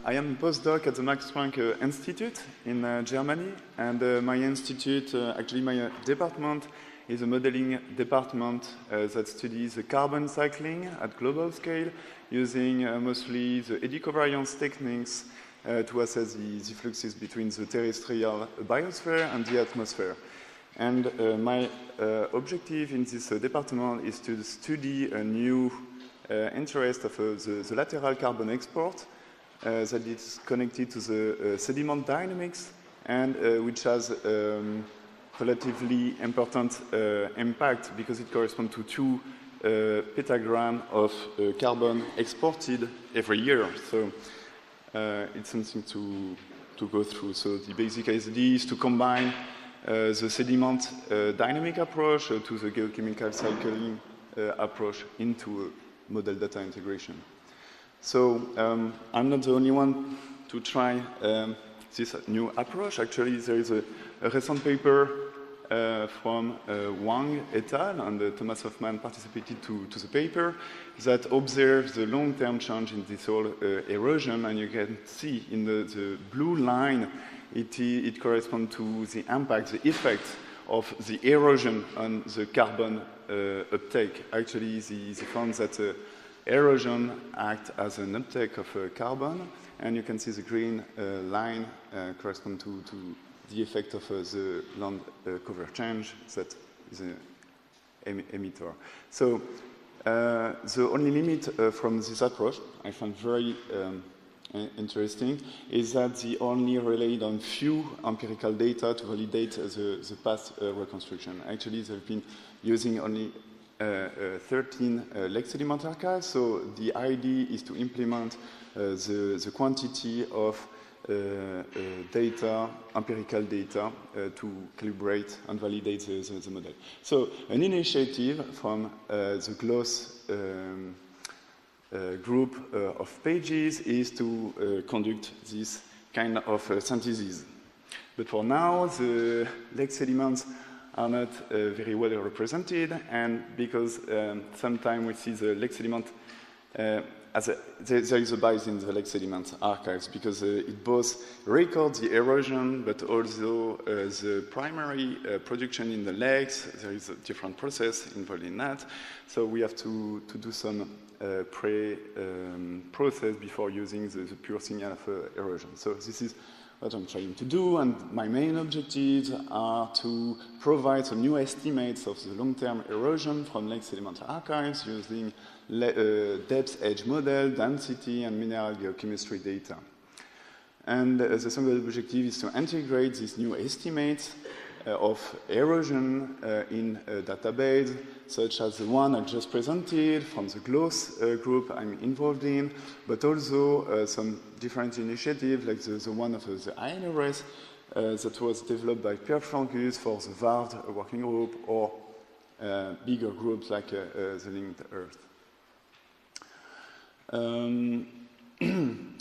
I am a postdoc at the Max Planck Institute in Germany, and my institute, actually my department, is a modeling department that studies the carbon cycling at global scale using mostly the eddy covariance techniques to assess the fluxes between the terrestrial biosphere and the atmosphere. And my objective in this department is to study a new interest of the lateral carbon export that is connected to the sediment dynamics and which has relatively important impact because it corresponds to 2 petagram of carbon exported every year. So it's something to go through. So the basic idea is to combine the sediment dynamic approach to the geochemical cycling approach into a model data integration. So I'm not the only one to try this new approach. Actually, there is a recent paper from Wang et al. And Thomas Hoffman participated to the paper that observes the long-term change in this whole erosion. And you can see in the blue line, it corresponds to the impact, the effect of the erosion on the carbon uptake. Actually, they found that erosion acts as an uptake of carbon, and you can see the green line correspond to the effect of the land cover change that is an emitter. So the only limit from this approach, I find very interesting, is that they only relied on few empirical data to validate the past reconstruction. Actually, they've been using only 13 lake sediment archives, so the idea is to implement the quantity of data, empirical data, to calibrate and validate the model. So an initiative from the GLOS group of pages is to conduct this kind of synthesis. But for now, the lake sediments are not very well represented, and because sometimes we see the lake sediment there is a bias in the lake sediment archives because it both records the erosion but also the primary production in the lakes. There is a different process involved in that, so we have to do some process before using the pure signal of erosion. So this is what I'm trying to do, and my main objectives are to provide some new estimates of the long-term erosion from lake sediment archives using depth edge model, density, and mineral geochemistry data. And the second objective is to integrate these new estimates of erosion in a database, such as the one I just presented from the GLOS group I'm involved in, but also some different initiatives like the one of the INRS that was developed by Pierre Frangus for the VARD working group, or bigger groups like the Linked Earth.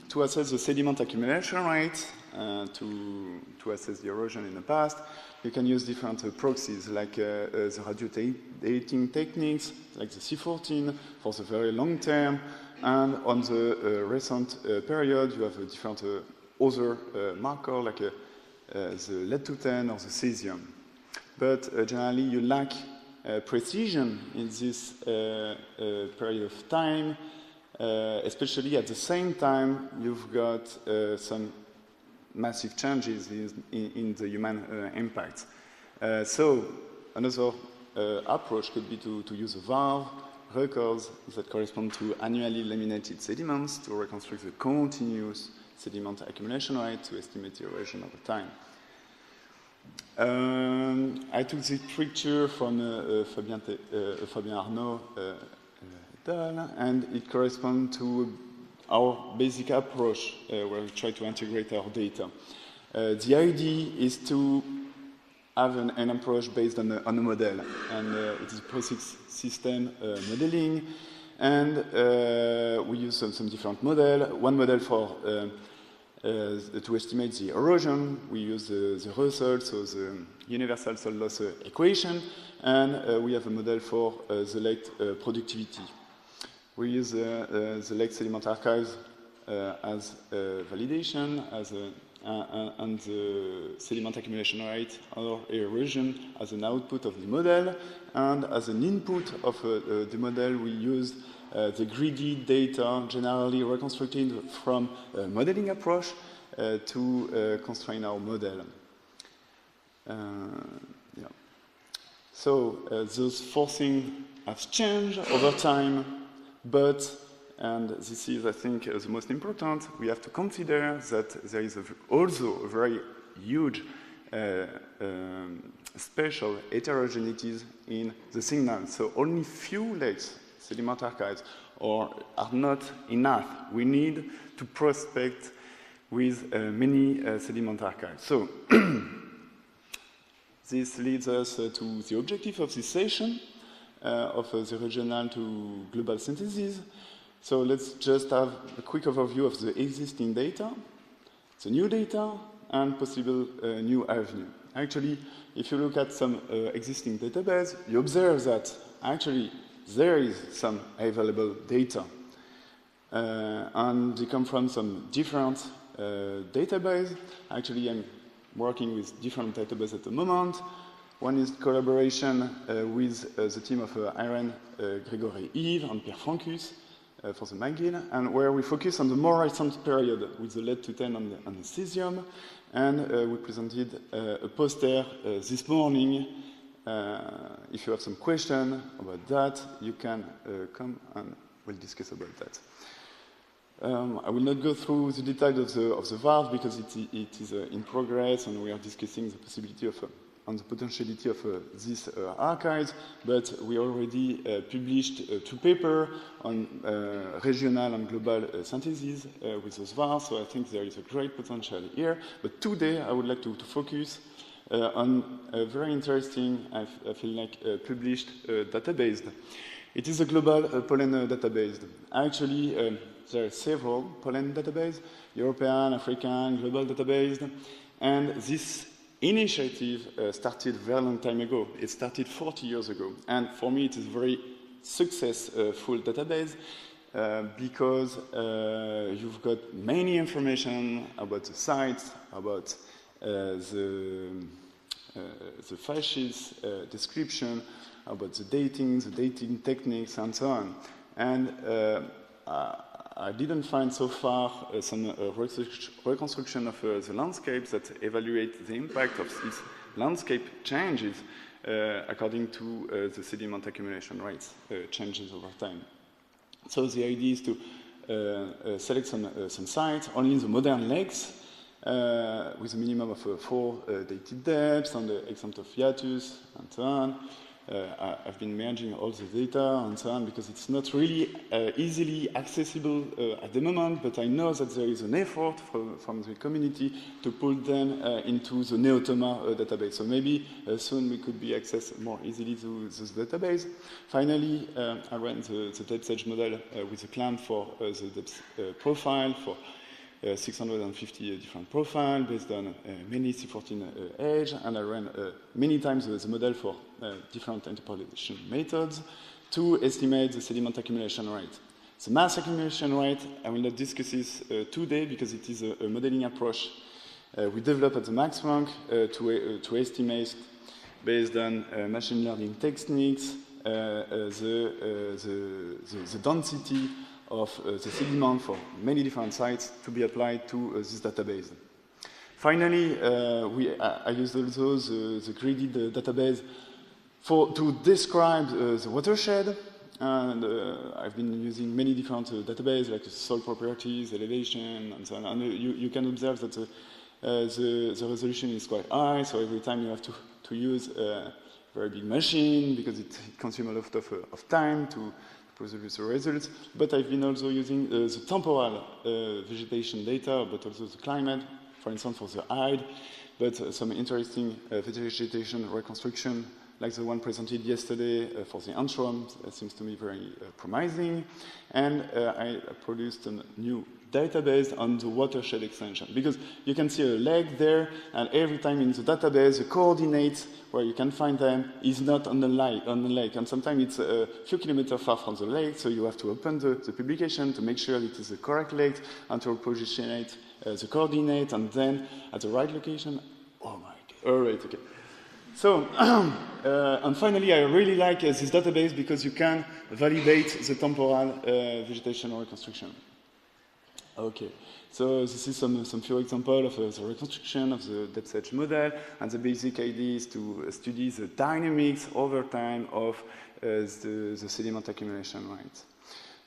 To assess the sediment accumulation rate, to assess the erosion in the past, you can use different proxies like the radio dating techniques, like the C14 for the very long term, and on the recent period you have a different other marker like the lead-210 or the cesium. But generally you lack precision in this period of time, especially at the same time you've got some massive changes in the human impacts. So another approach could be to use a VAR records that correspond to annually laminated sediments to reconstruct the continuous sediment accumulation rate to estimate the erosion over time. I took this picture from Fabien Arnaud et al., and it corresponds to our basic approach where we try to integrate our data. The idea is to have an approach based on a model, and it is process system modeling, and we use some different models. One model for to estimate the erosion, we use the result, so the universal soil loss equation, and we have a model for the lake productivity. We use the lake sediment archives as validation, as and the sediment accumulation rate or erosion as an output of the model, and as an input of the model we use the greedy data generally reconstructed from a modeling approach to constrain our model. Yeah. So those forcing have changed over time, but, and this is, I think, the most important, we have to consider that there is also a very huge spatial heterogeneities in the signals. So only few lakes, sediment archives, are not enough. We need to prospect with many sediment archives. So this leads us to the objective of this session of the regional to global synthesis. So let's just have a quick overview of the existing data, the new data, and possible new avenue. Actually, if you look at some existing database, you observe that actually there is some available data. And they come from some different database. Actually, I'm working with different databases at the moment. One is collaboration with the team of Irene, Gregory Yves, and Pierre Francus for the McGill, and where we focus on the more recent period with the lead-210 and the cesium. And we presented a poster this morning. If you have some question about that, you can come and we'll discuss about that. I will not go through the details of the valve because it is in progress, and we are discussing the possibility of and the potentiality of these archives, but we already published 2 papers on regional and global syntheses with those valves, so I think there is a great potential here. But today I would like to focus on a very interesting, I feel like, published database. It is a global pollen database. Actually, there are several pollen databases, European, African, global database, and this initiative started a very long time ago. It started 40 years ago, and for me it is a very successful database because you've got many information about the sites, about the fascist description, about the dating techniques, and so on. And I didn't find so far some reconstruction of the landscapes that evaluate the impact of these landscape changes according to the sediment accumulation rates changes over time. So the idea is to select some sites, only the modern lakes, with a minimum of 4 dated depths and the exempt of hiatus, and so on. I've been merging all the data and so on because it's not really easily accessible at the moment, but I know that there is an effort from the community to pull them into the Neotoma database. So maybe soon we could be accessed more easily to this database. Finally, I ran the depth edge model with a clamp for the depth profile for 650 different profiles based on many C14 edge, and I ran many times the model for different interpolation methods to estimate the sediment accumulation rate. The mass accumulation rate, I will not discuss this today because it is a modeling approach we developed at the Max Planck to estimate based on machine learning techniques the density of the sediment for many different sites to be applied to this database. Finally, I used also the greedy database to describe the watershed, and I've been using many different databases like soil properties, elevation, and so on. And you can observe that the resolution is quite high, so every time you have to use a very big machine because it consumes a lot of time to produce the results. But I've been also using the temporal vegetation data, but also the climate, for instance, for the height, but some interesting vegetation reconstruction, like the one presented yesterday for the antrum, seems to me very promising. And I produced a new database on the watershed extension, because you can see a lake there, and every time in the database, the coordinates where you can find them is not on the lake, and sometimes it's a few kilometers far from the lake, so you have to open the publication to make sure it is the correct lake and to positionate the coordinate, and then at the right location. Oh my God! All right, okay. So, and finally, I really like this database because you can validate the temporal vegetation reconstruction. Okay, so this is some few examples of the reconstruction of the depth edge model, and the basic idea is to study the dynamics over time of the sediment accumulation rate.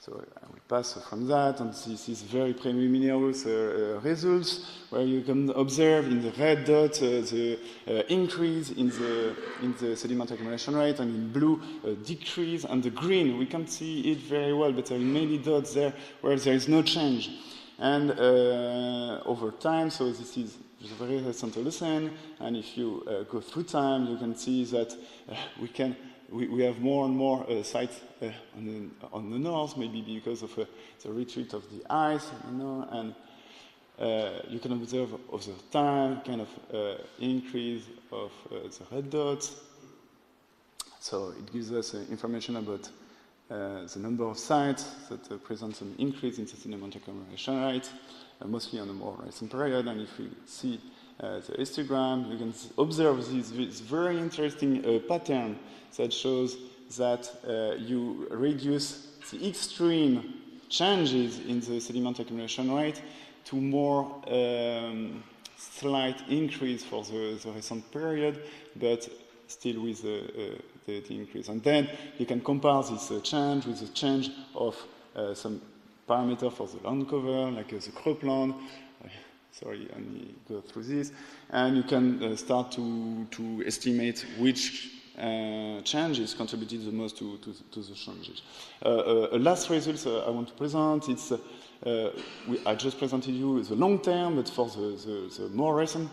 So I will pass from that, and this is very preliminary results where you can observe in the red dot the increase in the sediment accumulation rate, and in blue decrease, and the green we can't see it very well, but there are many dots there where there is no change. And over time, so this is a very recent Lausanne, and if you go through time, you can see that we have more and more sites on the north, maybe because of the retreat of the ice, and you can observe over time kind of increase of the red dots. So it gives us information about the number of sites that present an increase in the sediment accumulation rate, mostly on a more recent period. And if we see the histogram, you can observe this very interesting pattern that shows that you reduce the extreme changes in the sediment accumulation rate to more slight increase for the recent period, but still with the increase. And then you can compare this change with the change of some parameter for the land cover, like the cropland. Sorry, I only go through this. And you can start to estimate which changes contributed the most to the changes. A last result I want to present, it's I just presented you the long term, but for the more recent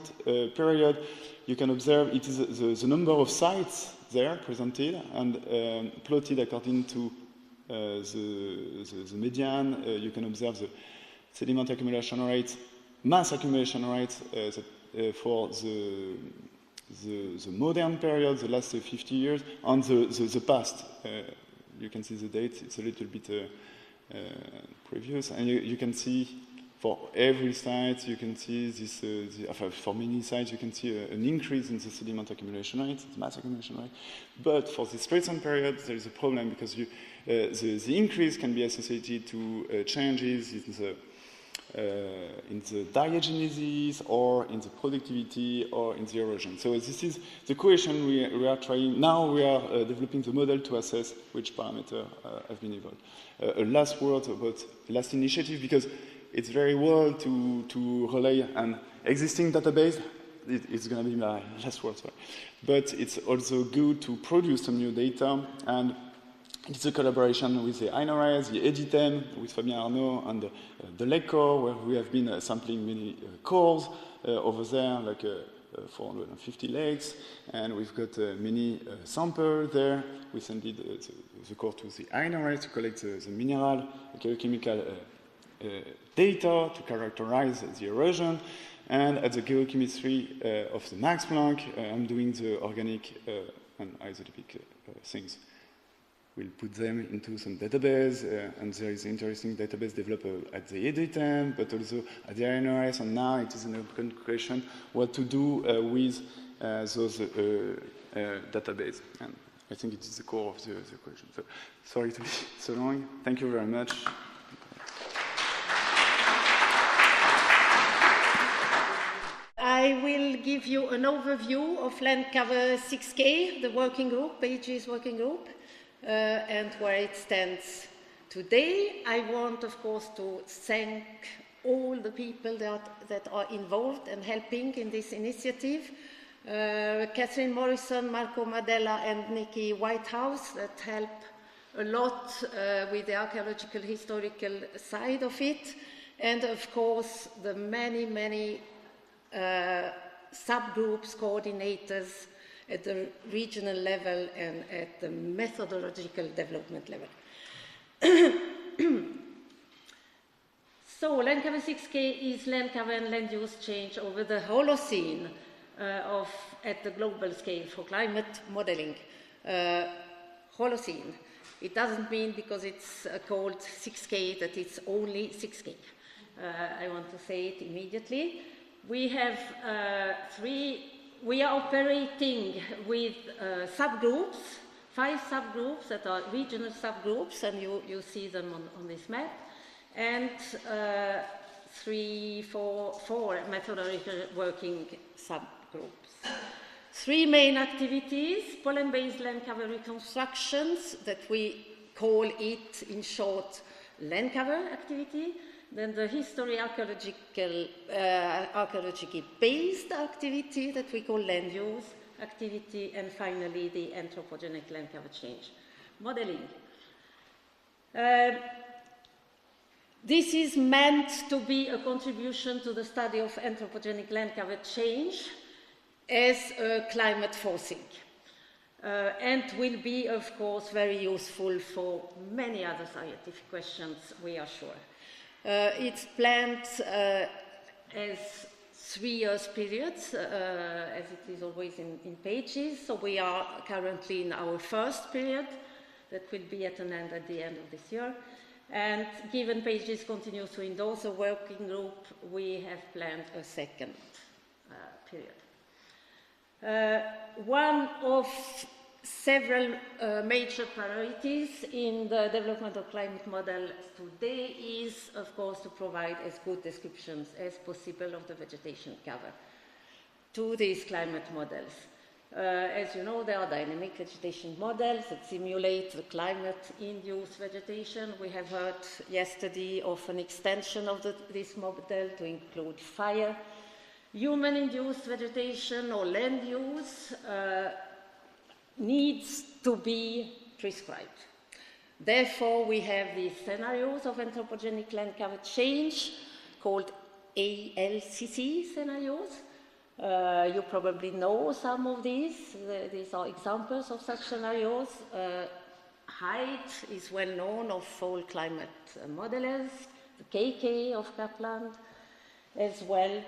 period, you can observe it is the number of sites there presented and plotted according to the median. You can observe the sediment accumulation rate, mass accumulation rate for the modern period, the last 50 years, and the past. You can see the date, it's a little bit previous, and you can see for every site, you can see this, for many sites, you can see an increase in the sediment accumulation rate, the mass accumulation rate. But for this recent period, there is a problem because the increase can be associated to changes in the diagenesis or in the productivity or in the erosion. So this is the question we are trying. Now we are developing the model to assess which parameter have been evolved. A last word about last initiative, because it's very well to rely on existing database. It's going to be my last word, sorry. But it's also good to produce some new data, and it's a collaboration with the INRS, the EDITEM, with Fabien Arnaud, and the Lake Core, where we have been sampling many cores over there, like 450 lakes, and we've got many samples there. We sent the core to the INRS to collect the mineral, geochemical data to characterize the erosion, and at the geochemistry of the Max Planck, I'm doing the organic and isotopic things. We'll put them into some database, and there is an interesting database developed at the EDITEM, but also at the INRS, and now it is an open question what to do with those database. And I think it is the core of the question. So, sorry to be so long. Thank you very much. I will give you an overview of Land Cover 6K, the working group, PAG's working group, and where it stands today. I want, of course, to thank all the people that are involved and helping in this initiative. Catherine Morrison, Marco Madella, and Nikki Whitehouse that help a lot with the archaeological historical side of it. And, of course, the many subgroups, coordinators at the regional level and at the methodological development level. So land cover 6K is land cover and land use change over the Holocene at the global scale for climate modeling. Holocene. It doesn't mean because it's called 6K that it's only 6K. I want to say it immediately. We have we are operating with subgroups, 5 subgroups that are regional subgroups, and you see them on this map, and 4 methodological working subgroups. 3 main activities: pollen-based land cover reconstructions, that we call it in short land cover activity, then the history archaeologically based activity that we call land use activity, and finally the anthropogenic land cover change modeling. This is meant to be a contribution to the study of anthropogenic land cover change as a climate forcing, and will be, of course, very useful for many other scientific questions, we are sure. It's planned as 3 years periods, as it is always in pages. So we are currently in our first period that will be at an end at the end of this year. And given pages continues to endorse a working group, we have planned a second period. One of several major priorities in the development of climate models today is, of course, to provide as good descriptions as possible of the vegetation cover to these climate models. As you know, there are dynamic vegetation models that simulate the climate-induced vegetation. We have heard yesterday of an extension of this model to include fire. Human-induced vegetation or land use needs to be prescribed. Therefore, we have these scenarios of anthropogenic land cover change called ALCC scenarios. You probably know some of these. These are examples of such scenarios. Height is well known of all climate modelers, the KK of Kaplan as well.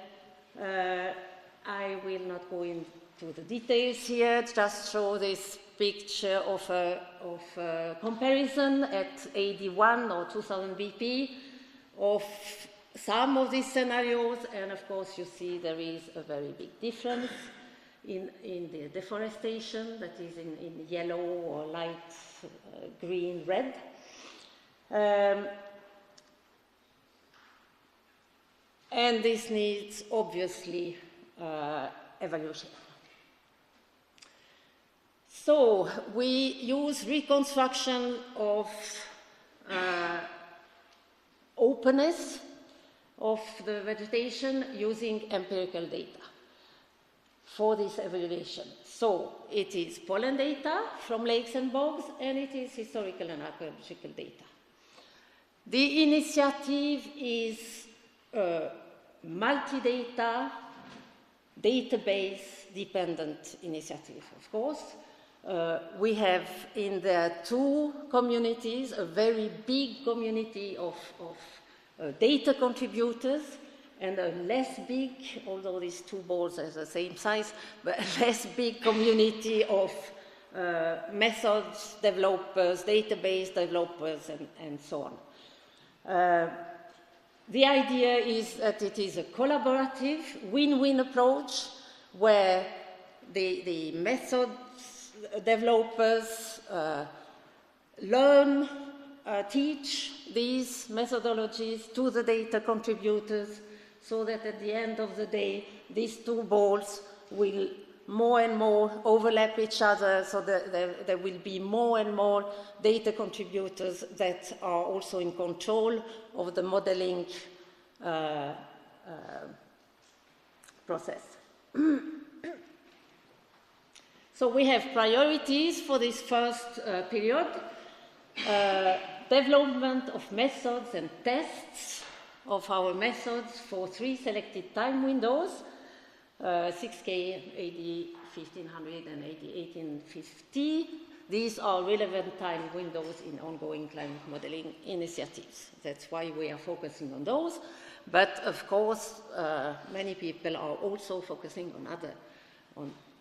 I will not go into the details here, just show this picture of a comparison at AD1 or 2000 BP of some of these scenarios, and of course you see there is a very big difference in the deforestation, that is in yellow or light green, red. And this needs, obviously, evaluation. So we use reconstruction of openness of the vegetation using empirical data for this evaluation. So it is pollen data from lakes and bogs, and it is historical and archaeological data. The initiative is multi-data, database-dependent initiative, of course. We have in the 2 communities a very big community of data contributors, and a less big, although these 2 balls are the same size, but a less big community of methods developers, database developers, and so on. The idea is that it is a collaborative, win-win approach where the methods developers learn, teach these methodologies to the data contributors, so that at the end of the day, these 2 balls will more and more overlap each other, so that there will be more and more data contributors that are also in control of the modeling process. So we have priorities for this first period. Development of methods and tests of our methods for 3 selected time windows, 6K, AD 1500 and AD 1850, these are relevant time windows in ongoing climate modeling initiatives. That's why we are focusing on those. But of course, many people are also focusing on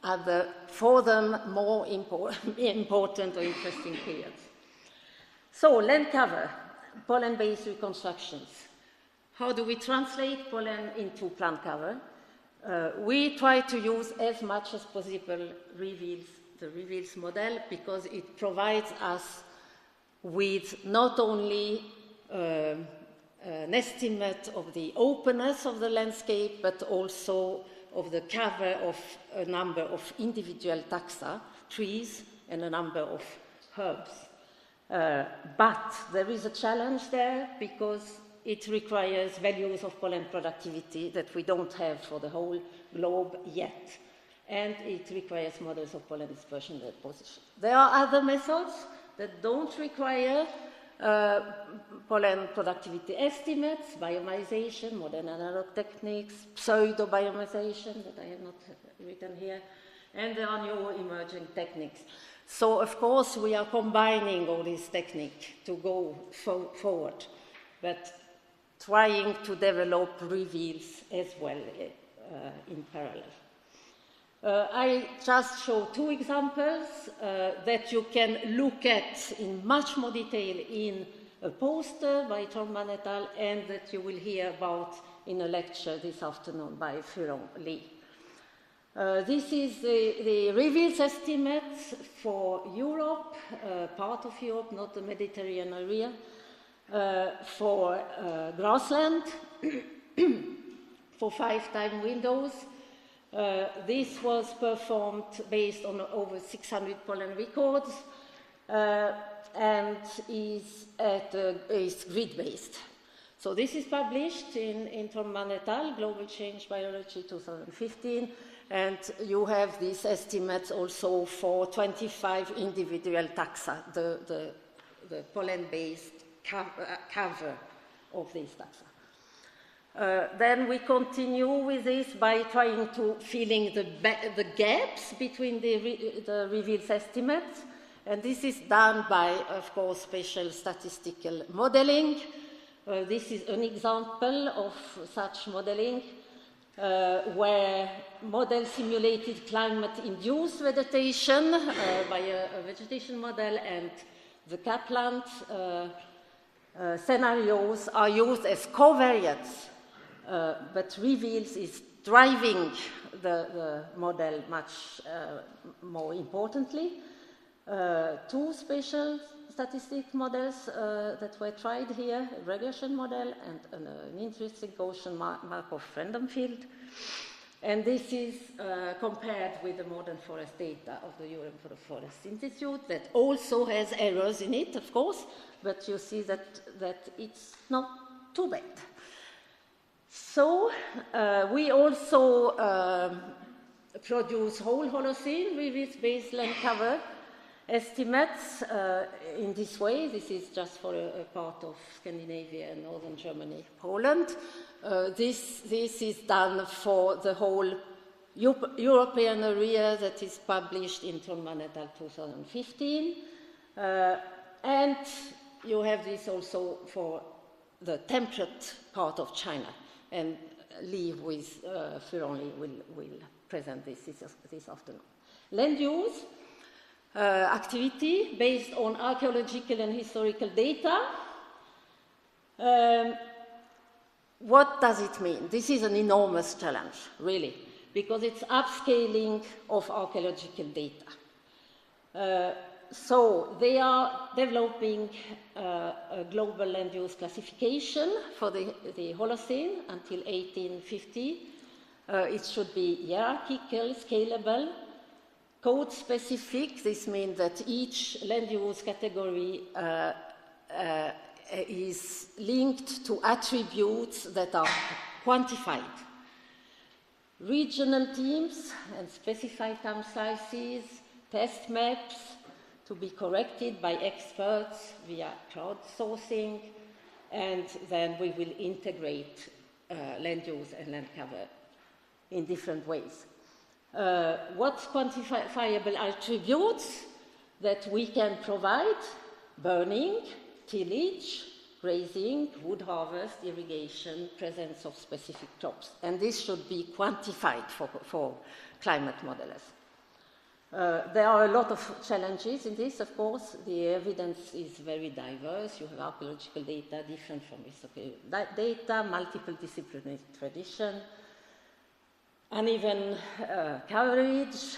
other, for them, more important or interesting periods. So, land cover, pollen-based reconstructions. How do we translate pollen into plant cover? We try to use as much as possible the reveals model, because it provides us with not only an estimate of the openness of the landscape, but also of the cover of a number of individual taxa, trees, and a number of herbs. But there is a challenge there, because it requires values of pollen productivity that we don't have for the whole globe yet. And it requires models of pollen dispersion and deposition. There are other methods that don't require pollen productivity estimates, biomization, modern analog techniques, pseudo-biomization that I have not written here, and there are new emerging techniques. So, of course, we are combining all these techniques to go forward, but trying to develop reveals as well in parallel. I just show two examples that you can look at in much more detail in a poster by Thorman et al. And that you will hear about in a lecture this afternoon by Furon Lee. This is the reveals estimates for Europe, part of Europe, not the Mediterranean area, for grassland, for 5 time windows. This was performed based on over 600 pollen records and is grid-based. So this is published in Thorman et al., Global Change Biology 2015, and you have these estimates also for 25 individual taxa, the pollen-based cover of these taxa. Then we continue with this by trying to fill in the gaps between the reveals estimates, and this is done by, of course, spatial statistical modeling. This is an example of such modeling where model simulated climate-induced vegetation by a vegetation model, and the Kaplan scenarios are used as covariates. But reveals is driving the model much more importantly. 2 spatial statistic models that were tried here, a regression model and an interesting Gaussian Markov random field. And this is compared with the modern forest data of the European Forest Institute that also has errors in it, of course, but you see that it's not too bad. So we also produce whole Holocene reveals-based land cover estimates in this way. This is just for a part of Scandinavia and northern Germany, Poland. This is done for the whole European area that is published in Thorman et al. 2015. And you have this also for the temperate part of China. And Lee with Furon Lee will present this afternoon. Land use activity based on archaeological and historical data. What does it mean? This is an enormous challenge, really, because it's upscaling of archaeological data. So they are developing a global land use classification for the Holocene until 1850. It should be hierarchical, scalable, code-specific. This means that each land use category is linked to attributes that are quantified. Regional teams and specified time slices, test maps, to be corrected by experts via crowdsourcing, and then we will integrate land use and land cover in different ways. What's quantifiable attributes? that we can provide burning, tillage, grazing, wood harvest, irrigation, presence of specific crops. And this should be quantified for climate modelers. There are a lot of challenges in this, of course. The evidence is very diverse. You have archaeological data different from historical data, multiple disciplinary tradition, uneven coverage.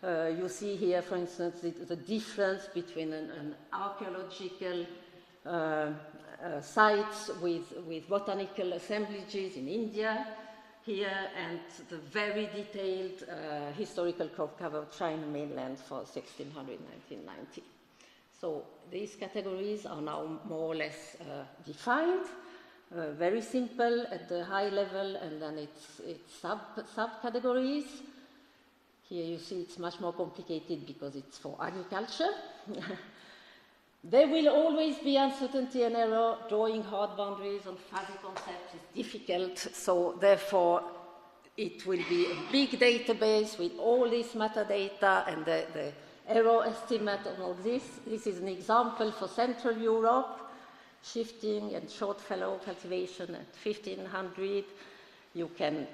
You see here, for instance, the difference between an archaeological sites with botanical assemblages in India here, and the very detailed historical crop cover of China mainland for 1600-1990. So these categories are now more or less defined, very simple at the high level, and then it's subcategories. Here you see it's much more complicated because it's for agriculture. There will always be uncertainty and error. Drawing hard boundaries on fuzzy concepts is difficult, so therefore it will be a big database with all this metadata and the error estimate on all this. This is an example for Central Europe, shifting and short fallow cultivation at 1500. You can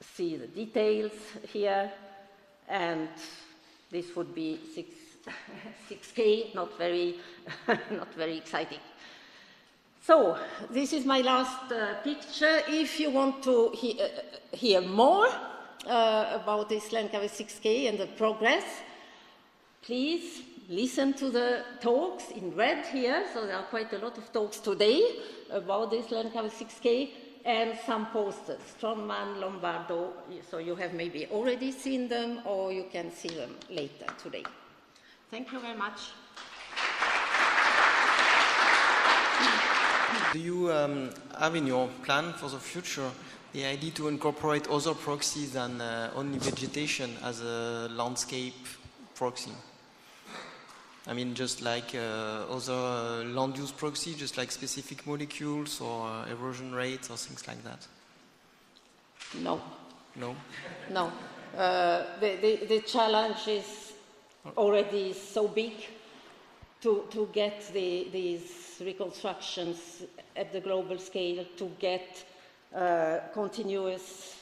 see the details here, and this would be 6K, not very exciting. So this is my last picture. If you want to hear more about this land cover 6K and the progress, please listen to the talks in red here. So there are quite a lot of talks today about this land cover 6K, and some posters, Strongman, Lombardo. So you have maybe already seen them, or you can see them later today. Thank you very much. Do you have in your plan for the future the idea to incorporate other proxies than only vegetation as a landscape proxy? I mean, just like other land use proxy, just like specific molecules or erosion rates or things like that? No. No? No. The challenge is already so big to get these reconstructions at the global scale, to get continuous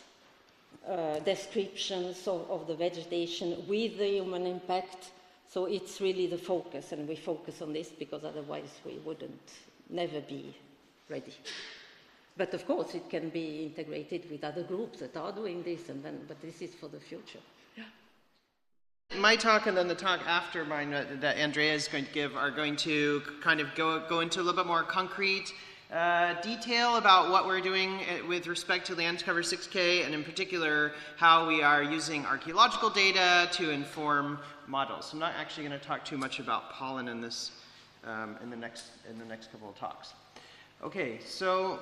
descriptions of the vegetation with the human impact. So it's really the focus, and we focus on this because otherwise we wouldn't never be ready. But of course it can be integrated with other groups that are doing this, but this is for the future. My talk and then the talk after mine that Andrea is going to give are going to kind of go into a little bit more concrete detail about what we're doing with respect to land cover 6K, and in particular how we are using archaeological data to inform models. I'm not actually going to talk too much about pollen in this in the next couple of talks. Okay, so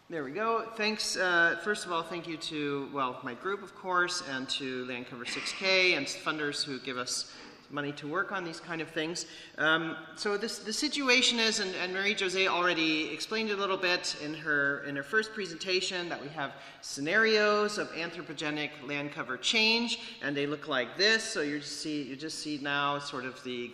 there we go. Thanks. First of all, thank you to, well, my group, of course, and to Land Cover 6K and funders who give us money to work on these kind of things. So the situation is, and Marie-José already explained it a little bit in her first presentation, that we have scenarios of anthropogenic land cover change, and they look like this. So you just see now sort of the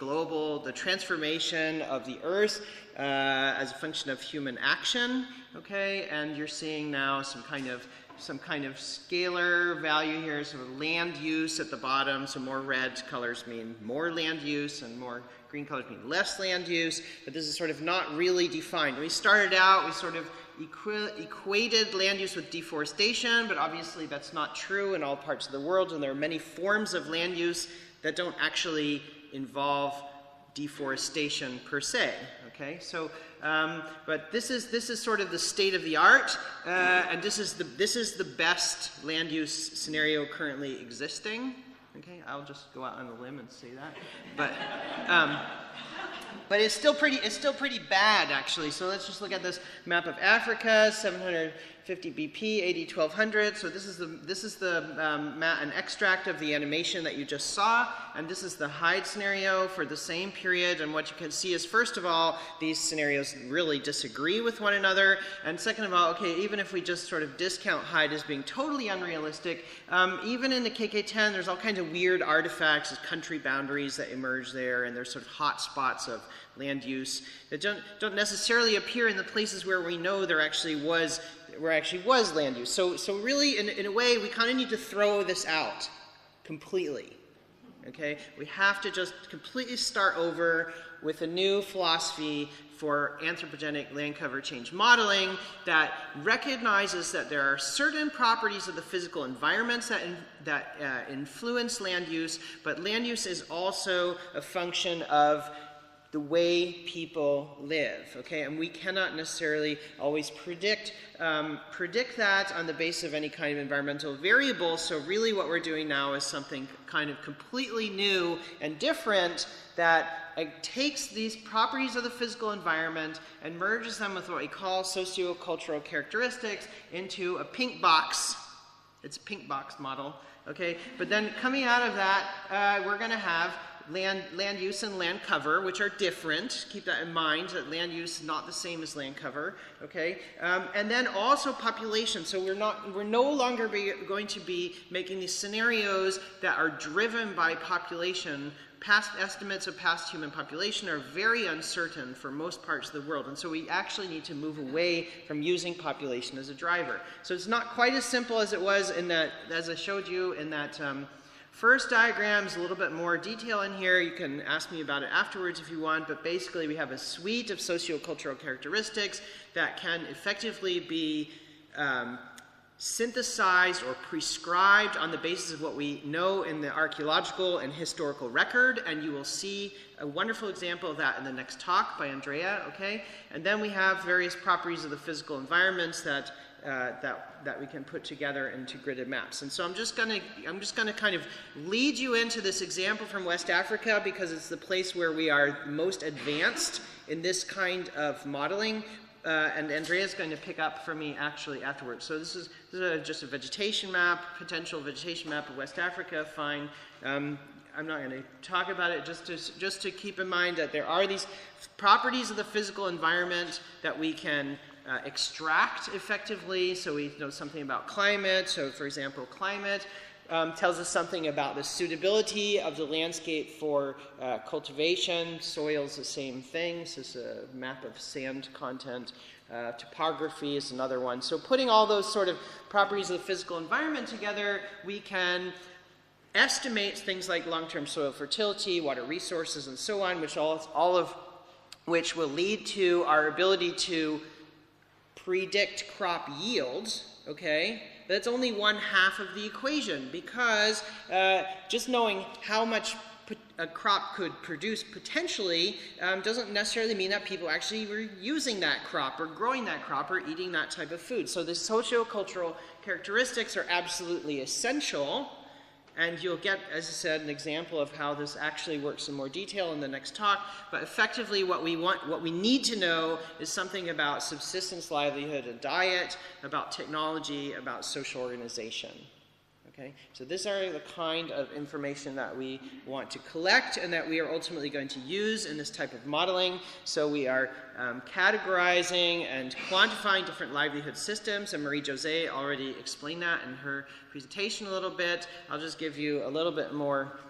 transformation of the Earth as a function of human action. Okay, and you're seeing now some kind of scalar value here, so land use at the bottom. So more red colors mean more land use, and more green colors mean less land use. But this is sort of not really defined. When we started out, we sort of equated land use with deforestation, but obviously that's not true in all parts of the world, and there are many forms of land use that don't actually involve deforestation per se. Okay, so but this is sort of the state of the art, and this is the best land use scenario currently existing. Okay, I'll just go out on a limb and say that, but it's still pretty bad actually. So let's just look at this map of Africa, 750 50 BP, AD 1200. So this is an extract of the animation that you just saw, and this is the Hyde scenario for the same period. And what you can see is, first of all, these scenarios really disagree with one another, and second of all, okay, even if we just sort of discount Hyde as being totally unrealistic, even in the KK10, there's all kinds of weird artifacts, country boundaries that emerge there, and there's sort of hot spots of land use that don't necessarily appear in the places where we know there actually was land use. So really, in a way, we kind of need to throw this out completely. Okay, we have to just completely start over with a new philosophy for anthropogenic land cover change modeling that recognizes that there are certain properties of the physical environments that influence land use, but land use is also a function of the way people live, okay? And we cannot necessarily always predict that on the basis of any kind of environmental variable. So really what we're doing now is something kind of completely new and different that takes these properties of the physical environment and merges them with what we call sociocultural characteristics into a pink box. It's a pink box model, okay? But then coming out of that, we're going to have land use and land cover, which are different. Keep that in mind, that land use is not the same as land cover, okay? And then also population. So we're no longer going to be making these scenarios that are driven by population. Past estimates of past human population are very uncertain for most parts of the world, and so we actually need to move away from using population as a driver. So it's not quite as simple as it was in that, as I showed you in that first diagram. Is a little bit more detail in here. You can ask me about it afterwards if you want, but basically we have a suite of sociocultural characteristics that can effectively be synthesized or prescribed on the basis of what we know in the archaeological and historical record, and you will see a wonderful example of that in the next talk by Andrea, okay? And then we have various properties of the physical environments that we can put together into gridded maps. And so I'm just gonna kind of lead you into this example from West Africa because it's the place where we are most advanced in this kind of modeling. And Andrea's going to pick up for me actually afterwards. So this is just a vegetation map, potential vegetation map of West Africa. Fine. I'm not going to talk about it. Just to keep in mind that there are these properties of the physical environment that we can extract effectively. So we know something about climate. So for example, climate tells us something about the suitability of the landscape for cultivation. Soil's the same thing. So it's a map of sand content. Topography is another one. So putting all those sort of properties of the physical environment together, we can estimate things like long-term soil fertility, water resources, and so on, which all of which will lead to our ability to predict crop yields, okay? But it's only one half of the equation because just knowing how much a crop could produce potentially doesn't necessarily mean that people actually were using that crop or growing that crop or eating that type of food. So the sociocultural characteristics are absolutely essential, and you'll get, as I said, an example of how this actually works in more detail in the next talk. But effectively what we need to know is something about subsistence, livelihood, and diet, about technology, about social organization. Okay? So these are the kind of information that we want to collect and that we are ultimately going to use in this type of modeling. So we are categorizing and quantifying different livelihood systems, and Marie-José already explained that in her presentation a little bit. I'll just give you a little bit more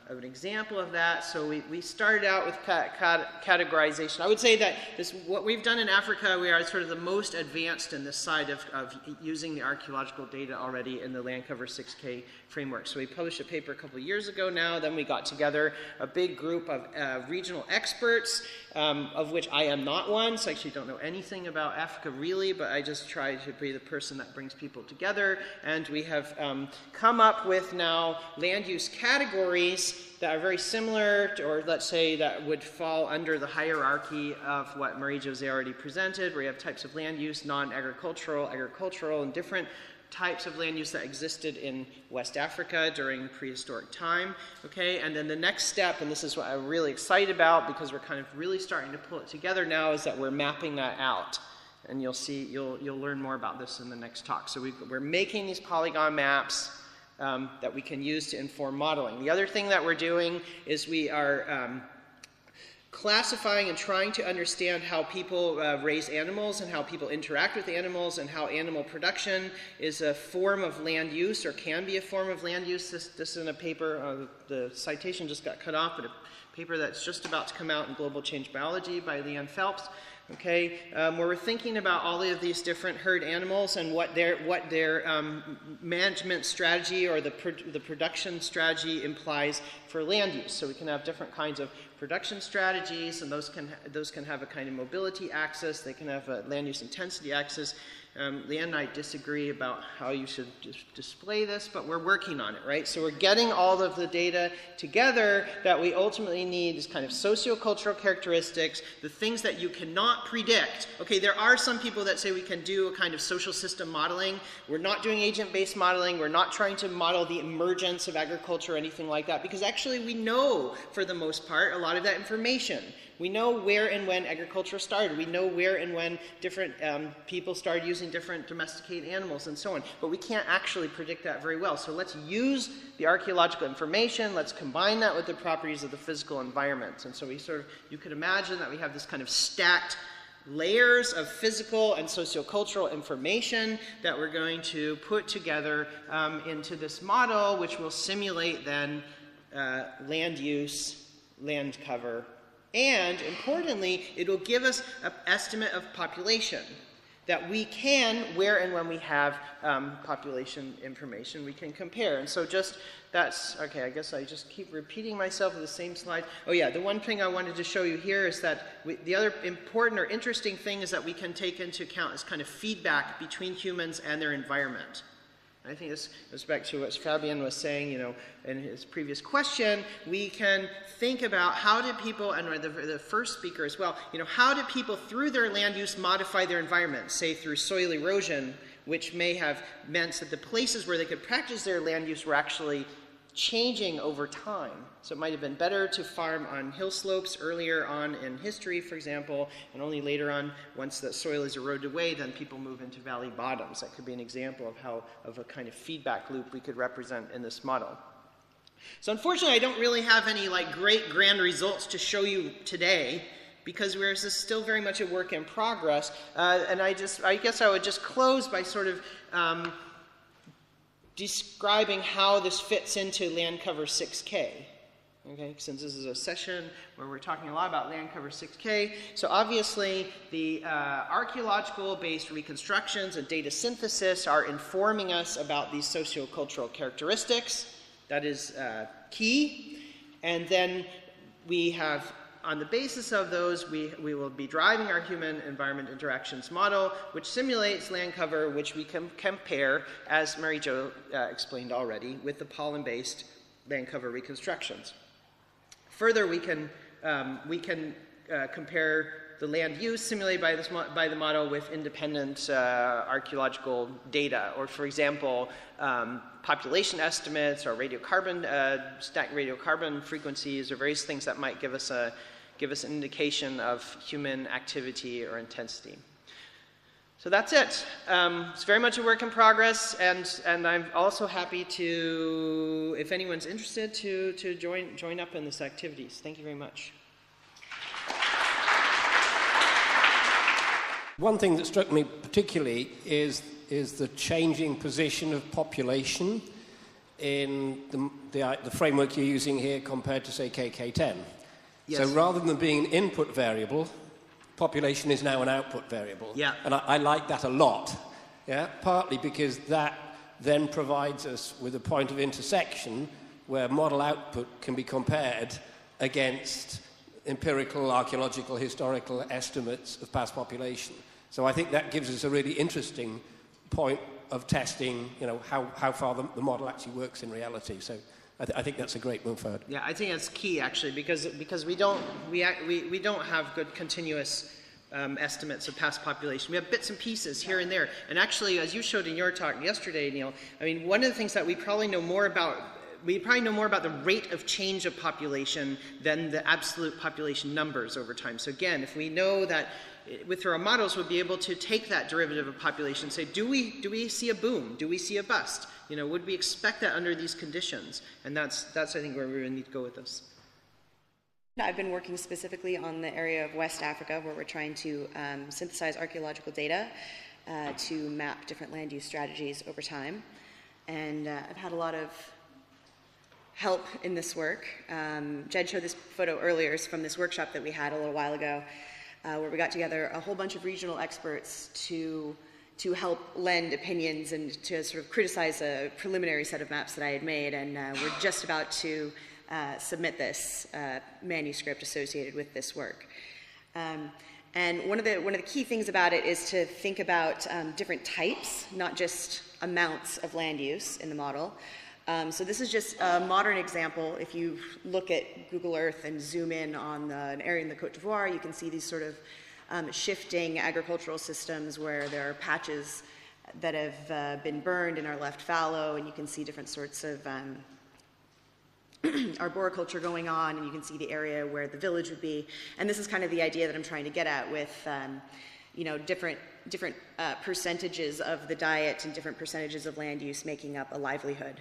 of an example of that. So we started out with categorization. I would say that what we've done in Africa, we are sort of the most advanced in this side of using the archaeological data already in the Land Cover 6K framework. So we published a paper a couple of years ago now. Then we got together a big group of regional experts, of which I am not one. So I actually don't know anything about Africa really, but I just try to be the person that brings people together. And we have come up with now land use categories that are very similar, or let's say that would fall under the hierarchy of what Marie-José already presented, where you have types of land use, non-agricultural, agricultural, and different types of land use that existed in West Africa during prehistoric time, okay? And then the next step, and this is what I'm really excited about because we're kind of really starting to pull it together now, is that we're mapping that out. And you'll see, you'll learn more about this in the next talk. So we're making these polygon maps that we can use to inform modeling. The other thing that we're doing is we are classifying and trying to understand how people raise animals and how people interact with animals and how animal production is a form of land use or can be a form of land use. This is in a paper, the citation just got cut off, but a paper that's just about to come out in Global Change Biology by Leon Phelps. Okay, where we're thinking about all of these different herd animals and what their management strategy or the production strategy implies for land use. So we can have different kinds of production strategies, and those can have a kind of mobility axis. They can have a land use intensity axis. Leanne and I disagree about how you should display this, but we're working on it, right? So we're getting all of the data together that we ultimately need is kind of sociocultural characteristics, the things that you cannot predict. Okay, there are some people that say we can do a kind of social system modeling. We're not doing agent-based modeling. We're not trying to model the emergence of agriculture or anything like that, because actually we know, for the most part, a lot of that information. We know where and when agriculture started. We know where and when different people started using different domesticated animals and so on. But we can't actually predict that very well. So let's use the archaeological information. Let's combine that with the properties of the physical environment. And so you could imagine that we have this kind of stacked layers of physical and sociocultural information that we're going to put together into this model, which will simulate then land use, land cover, and importantly, it will give us an estimate of population that we can, where and when we have population information, we can compare. And so that's, okay, I guess I just keep repeating myself with the same slide. Oh yeah, the one thing I wanted to show you here is that the other important or interesting thing is that we can take into account is kind of feedback between humans and their environment. I think this goes back to what Fabian was saying, in his previous question. We can think about how do people, and the first speaker as well, how do people through their land use modify their environment, say through soil erosion, which may have meant that the places where they could practice their land use were actually changing over time. So it might have been better to farm on hill slopes earlier on in history, for example, and only later on, once the soil is eroded away, then people move into valley bottoms. That could be an example of a kind of feedback loop we could represent in this model. So unfortunately, I don't really have any great grand results to show you today, because this is still very much a work in progress. And I guess I would just close by sort of describing how this fits into land cover 6K. Okay, since this is a session where we're talking a lot about land cover 6K. So obviously the archaeological-based reconstructions and data synthesis are informing us about these sociocultural characteristics. That is key. And then we have, on the basis of those, we will be driving our human-environment interactions model, which simulates land cover, which we can compare, as Marie-Jo explained already, with the pollen-based land cover reconstructions. Further, we can compare the land use simulated by the model with independent archaeological data, or for example, population estimates or stacked radiocarbon frequencies, or various things that might give us an indication of human activity or intensity. So that's it. It's very much a work in progress, and I'm also happy to, if anyone's interested, to join up in this activities. Thank you very much. One thing that struck me particularly is the changing position of population in the framework you're using here compared to, say, KK10. Yes. So rather than being an input variable, population is now an output variable. Yeah. And I like that a lot, yeah? Partly because that then provides us with a point of intersection where model output can be compared against empirical, archaeological, historical estimates of past population. So I think that gives us a really interesting point of testing, how far the model actually works in reality. So I think that's a great move forward. Yeah, I think that's key actually, because we don't have good continuous estimates of past population. We have bits and pieces here and there. And actually, as you showed in your talk yesterday, Neil, I mean, one of the things that we probably know more about we probably know more about the rate of change of population than the absolute population numbers over time. So again, if we know that with our models, we'll be able to take that derivative of population and say, do we see a boom? Do we see a bust? You know, would we expect that under these conditions? And that's I think where we really need to go with this. I've been working specifically on the area of West Africa, where we're trying to synthesize archaeological data to map different land use strategies over time. And I've had a lot of help in this work. Jed showed this photo earlier. It's from this workshop that we had a little while ago, where we got together a whole bunch of regional experts to help lend opinions and to sort of criticize a preliminary set of maps that I had made. And we're just about to submit this manuscript associated with this work. And one of the key things about it is to think about different types, not just amounts of land use in the model. So this is just a modern example. If you look at Google Earth and zoom in on an area in the Côte d'Ivoire, you can see these sort of shifting agricultural systems where there are patches that have been burned and are left fallow, and you can see different sorts of arboriculture going on, and you can see the area where the village would be. And this is kind of the idea that I'm trying to get at with, you know, different percentages of the diet and different percentages of land use making up a livelihood.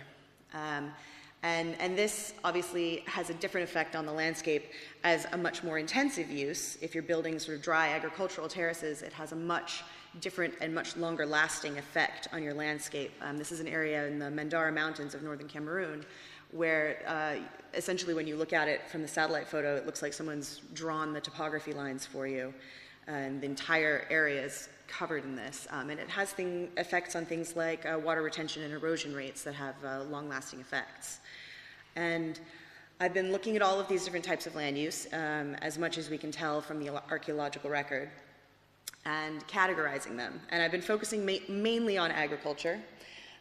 And this obviously has a different effect on the landscape as a much more intensive use. If you're building sort of dry agricultural terraces, it has a much different and much longer lasting effect on your landscape. This is an area in the Mandara Mountains of northern Cameroon where essentially when you look at it from the satellite photo, it looks like someone's drawn the topography lines for you. And the entire area is covered in this. And it has effects on things like water retention and erosion rates that have long-lasting effects. And I've been looking at all of these different types of land use, as much as we can tell from the archaeological record, and categorizing them. And I've been focusing mainly on agriculture.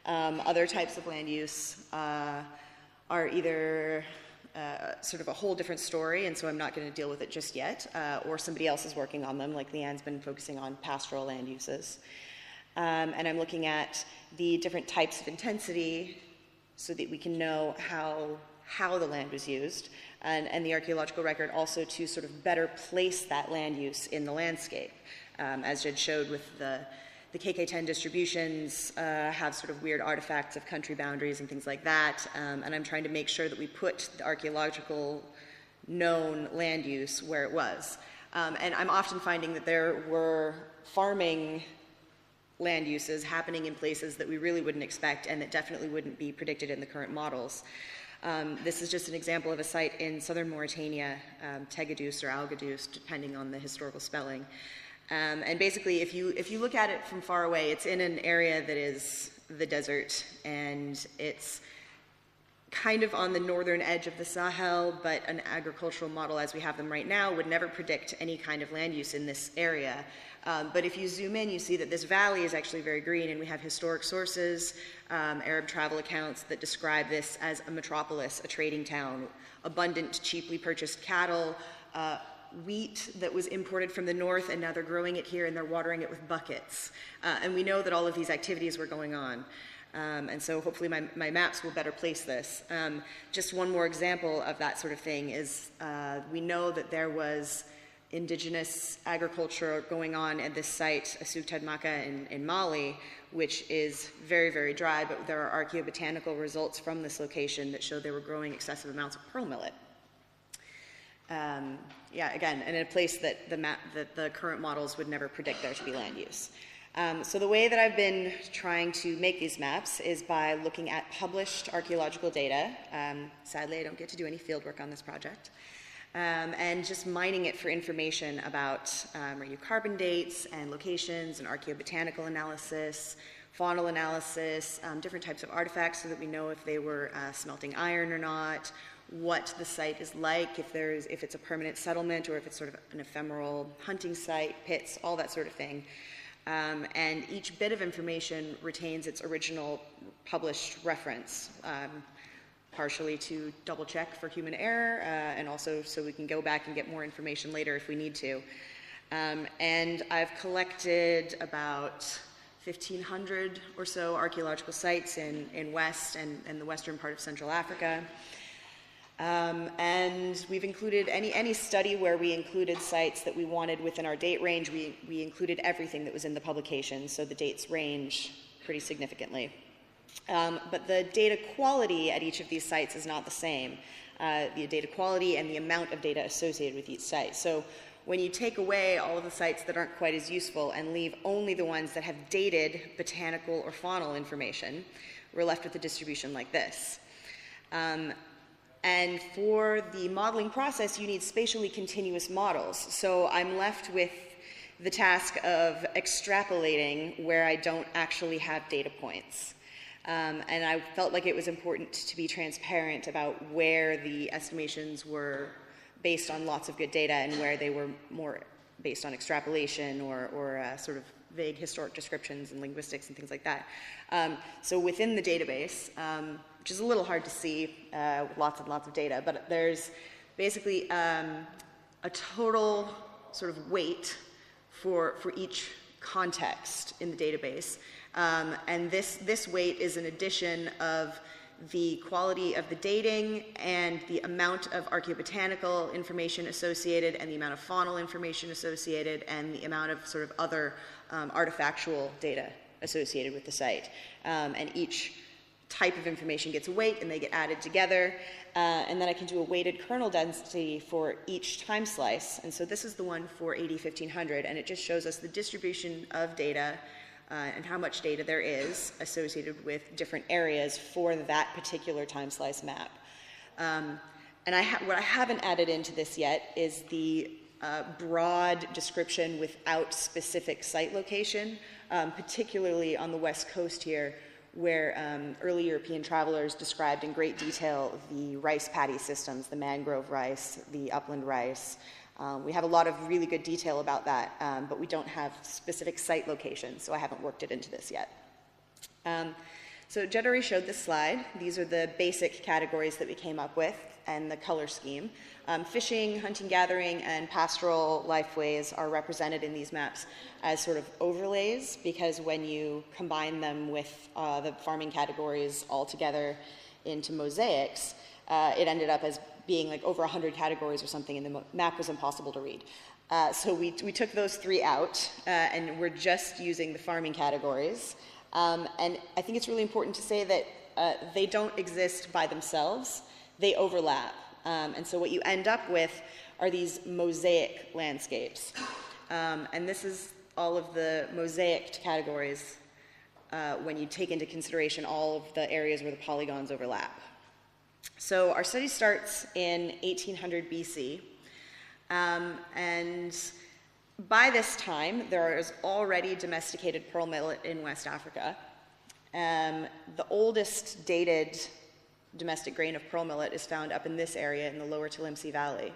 Other types of land use are either sort of a whole different story, and so I'm not going to deal with it just yet, or somebody else is working on them, like Leanne's been focusing on pastoral land uses. And I'm looking at the different types of intensity so that we can know how the land was used, and the archaeological record also to sort of better place that land use in the landscape. As Jed showed with the KK10 distributions have sort of weird artifacts of country boundaries and things like that, and I'm trying to make sure that we put the archaeological known land use where it was. And I'm often finding that there were farming land uses happening in places that we really wouldn't expect and that definitely wouldn't be predicted in the current models. This is just an example of a site in southern Mauritania, Tegadous or Algadous, depending on the historical spelling. And basically, if you look at it from far away, it's in an area that is the desert, and it's kind of on the northern edge of the Sahel, but an agricultural model as we have them right now would never predict any kind of land use in this area. But if you zoom in, you see that this valley is actually very green, and we have historic sources, Arab travel accounts that describe this as a metropolis, a trading town, abundant, cheaply purchased cattle, wheat that was imported from the north, and now they're growing it here and they're watering it with buckets. And we know that all of these activities were going on. And so hopefully my maps will better place this. Just one more example of that sort of thing is we know that there was indigenous agriculture going on at this site, Asug Maka in Mali, which is very, very dry, but there are archaeobotanical results from this location that show they were growing excessive amounts of pearl millet. Yeah, again, in a place that the current models would never predict there to be land use. So the way that I've been trying to make these maps is by looking at published archaeological data. Sadly, I don't get to do any field work on this project. And just mining it for information about radiocarbon dates and locations and archaeobotanical analysis, faunal analysis, different types of artifacts so that we know if they were smelting iron or not, what the site is like, if it's a permanent settlement or if it's sort of an ephemeral hunting site, pits, all that sort of thing. And each bit of information retains its original published reference, partially to double check for human error, and also so we can go back and get more information later if we need to. And I've collected about 1,500 or so archaeological sites in West and the western part of Central Africa. And we've included any study where we included sites that we wanted within our date range. We included everything that was in the publication, so the dates range pretty significantly. But the data quality at each of these sites is not the same. The data quality and the amount of data associated with each site. So when you take away all of the sites that aren't quite as useful and leave only the ones that have dated botanical or faunal information, we're left with a distribution like this. And for the modeling process, you need spatially continuous models. So I'm left with the task of extrapolating where I don't actually have data points. And I felt like it was important to be transparent about where the estimations were based on lots of good data and where they were more based on extrapolation or sort of vague historic descriptions and linguistics and things like that. So within the database, which is a little hard to see with lots and lots of data, but there's basically a total sort of weight for each context in the database. And this weight is an addition of the quality of the dating and the amount of archaeobotanical information associated and the amount of faunal information associated and the amount of sort of other artifactual data associated with the site. And each type of information gets a weight and they get added together. And then I can do a weighted kernel density for each time slice. And so this is the one for AD 1500, and it just shows us the distribution of data and how much data there is associated with different areas for that particular time slice map. And what I haven't added into this yet is the broad description without specific site location, particularly on the west coast here, where early European travelers described in great detail the rice paddy systems, the mangrove rice, the upland rice. We have a lot of really good detail about that, but we don't have specific site locations, so I haven't worked it into this yet. So Jed already showed this slide. These are the basic categories that we came up with and the color scheme. Fishing, hunting, gathering, and pastoral lifeways are represented in these maps as sort of overlays, because when you combine them with the farming categories all together into mosaics, it ended up as being like over 100 categories or something, and the map was impossible to read. So we took those three out, and we're just using the farming categories. And I think it's really important to say that they don't exist by themselves. They overlap. And so what you end up with are these mosaic landscapes. And this is all of the mosaic categories when you take into consideration all of the areas where the polygons overlap. So our study starts in 1800 BC, and by this time there is already domesticated pearl millet in West Africa. The oldest dated domestic grain of pearl millet is found up in this area in the lower Tilimsi Valley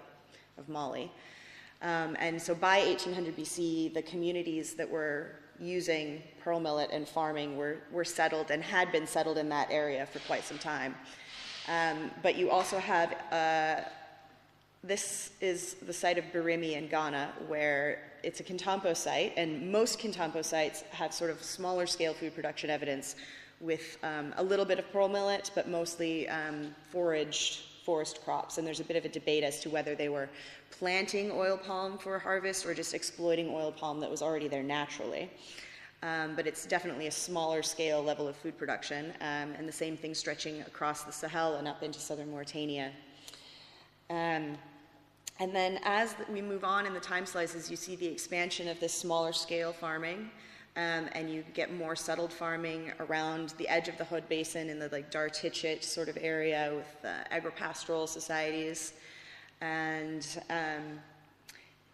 of Mali. And so by 1800 BC, the communities that were using pearl millet and farming were settled and had been settled in that area for quite some time. But you also have, this is the site of Birimi in Ghana, where it's a Kintampo site, and most Kintampo sites have sort of smaller scale food production evidence with a little bit of pearl millet, but mostly foraged forest crops. And there's a bit of a debate as to whether they were planting oil palm for harvest or just exploiting oil palm that was already there naturally. But it's definitely a smaller scale level of food production, and the same thing stretching across the Sahel and up into southern Mauritania. And then as we move on in the time slices, you see the expansion of this smaller scale farming, and you get more settled farming around the edge of the Hood Basin in the like Dar-Tichit sort of area with agripastoral societies. And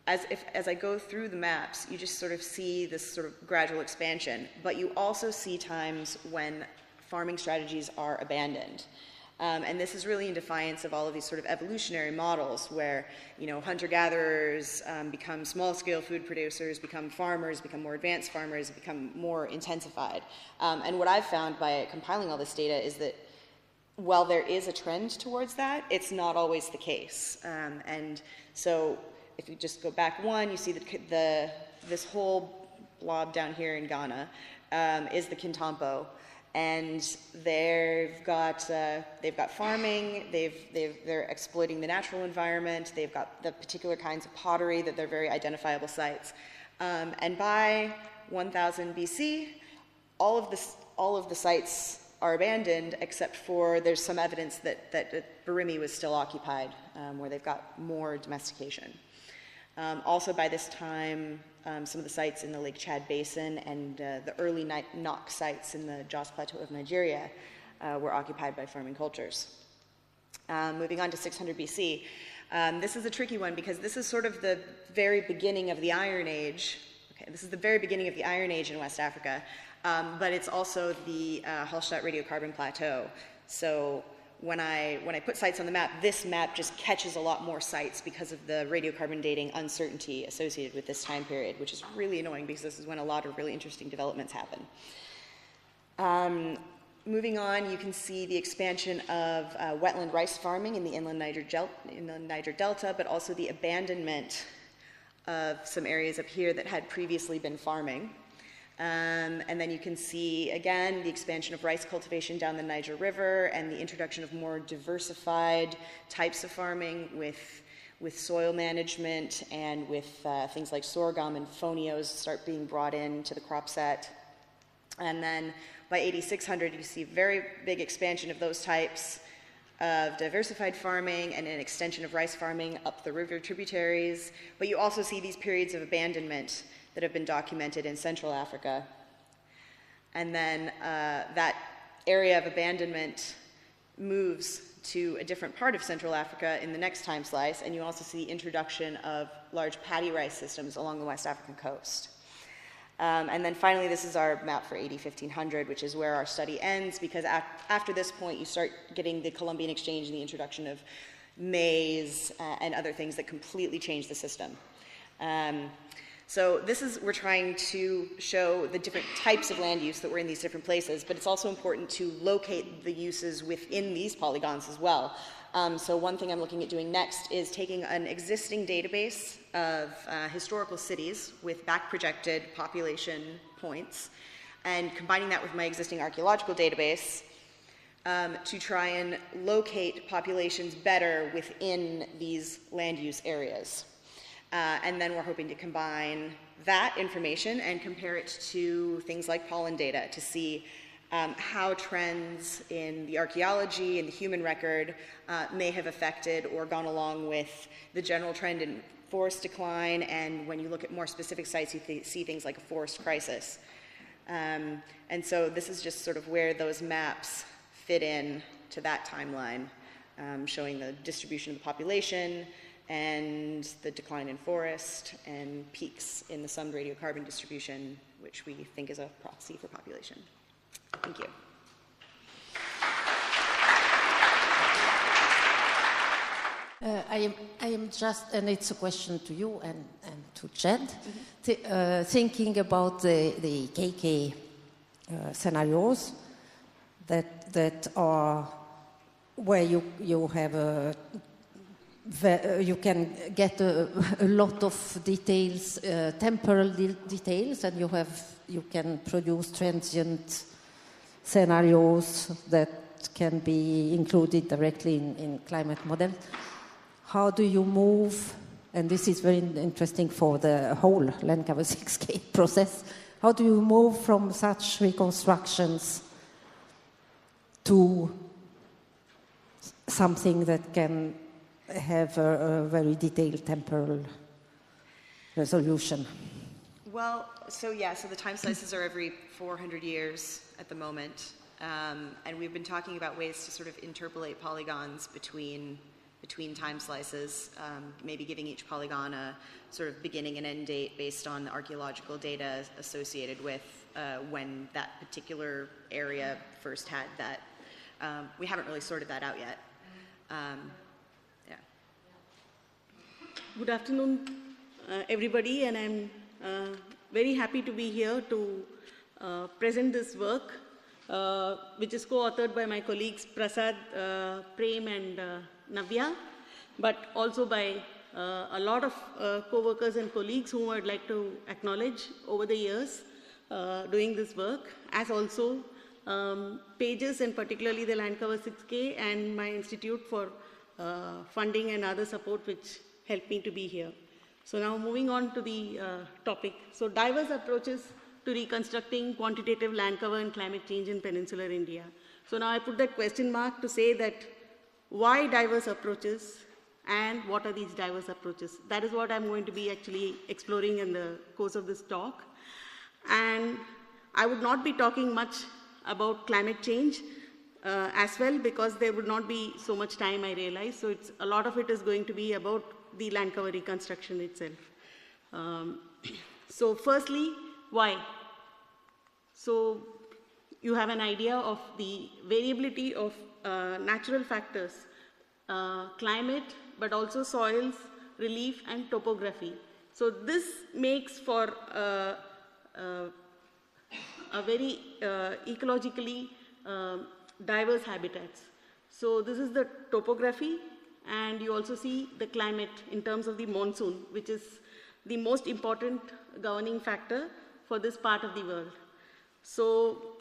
as I go through the maps, you just sort of see this sort of gradual expansion, but you also see times when farming strategies are abandoned. And this is really in defiance of all of these sort of evolutionary models where, you know, hunter-gatherers become small-scale food producers, become farmers, become more advanced farmers, become more intensified. And what I've found by compiling all this data is that while there is a trend towards that, it's not always the case. And so if you just go back one, you see this whole blob down here in Ghana is the Kintampo. And they've got farming, they're exploiting the natural environment, they've got the particular kinds of pottery that they're very identifiable sites. And by 1000 BC, all of the sites are abandoned, except for there's some evidence that Barimi was still occupied, where they've got more domestication. Also by this time, some of the sites in the Lake Chad Basin and the early Nok sites in the Jos Plateau of Nigeria were occupied by farming cultures. Moving on to 600 BC, this is a tricky one because this is sort of the very beginning of the Iron Age. Okay, this is the very beginning of the Iron Age in West Africa, but it's also the Hallstatt radiocarbon plateau. So when I put sites on the map, this map just catches a lot more sites because of the radiocarbon dating uncertainty associated with this time period, which is really annoying because this is when a lot of really interesting developments happen. Moving on, you can see the expansion of wetland rice farming in the inland Niger Delta, but also the abandonment of some areas up here that had previously been farming. And then you can see, again, the expansion of rice cultivation down the Niger River and the introduction of more diversified types of farming with soil management and with things like sorghum and phonios start being brought into the crop set. And then by 8600, you see very big expansion of those types of diversified farming and an extension of rice farming up the river tributaries. But you also see these periods of abandonment that have been documented in Central Africa. And then that area of abandonment moves to a different part of Central Africa in the next time slice, and you also see the introduction of large paddy rice systems along the West African coast. And then finally, this is our map for AD 1500, which is where our study ends, because after this point, you start getting the Columbian exchange and the introduction of maize and other things that completely change the system. So we're trying to show the different types of land use that were in these different places, but it's also important to locate the uses within these polygons as well. So one thing I'm looking at doing next is taking an existing database of historical cities with back-projected population points and combining that with my existing archaeological database to try and locate populations better within these land use areas. And then we're hoping to combine that information and compare it to things like pollen data to see how trends in the archaeology and the human record may have affected or gone along with the general trend in forest decline, and when you look at more specific sites, you see things like a forest crisis. And so this is just sort of where those maps fit in to that timeline, showing the distribution of the population and the decline in forest and peaks in the summed radiocarbon distribution, which we think is a proxy for population. Thank you. I am just, and it's a question to you and to Jed, thinking about the KK scenarios that are where you have you can get a lot of details, temporal details, and you can produce transient scenarios that can be included directly in climate models. How do you move, and this is very interesting for the whole land cover 6K process, how do you move from such reconstructions to something that can have a very detailed temporal resolution? Well, so the time slices are every 400 years at the moment, and we've been talking about ways to sort of interpolate polygons between time slices, maybe giving each polygon a sort of beginning and end date based on the archaeological data associated with when that particular area first had that. We haven't really sorted that out yet. Good afternoon, everybody, and I'm very happy to be here to present this work, which is co-authored by my colleagues Prasad, Prem, and Navya, but also by a lot of co-workers and colleagues whom I'd like to acknowledge over the years. doing this work, as also pages, and particularly the Land Cover 6K and my institute for funding and other support which helped me to be here. So now moving on to the topic. So diverse approaches to reconstructing quantitative land cover and climate change in peninsular India. So now I put that question mark to say that why diverse approaches and what are these diverse approaches? That is what I'm going to be actually exploring in the course of this talk. And I would not be talking much about climate change as well, because there would not be so much time, I realize. So a lot of it is going to be about the land cover reconstruction itself. So firstly, why? So you have an idea of the variability of natural factors, climate, but also soils, relief, and topography. So this makes for a very ecologically diverse habitats. So this is the topography, and you also see the climate in terms of the monsoon, which is the most important governing factor for this part of the world. So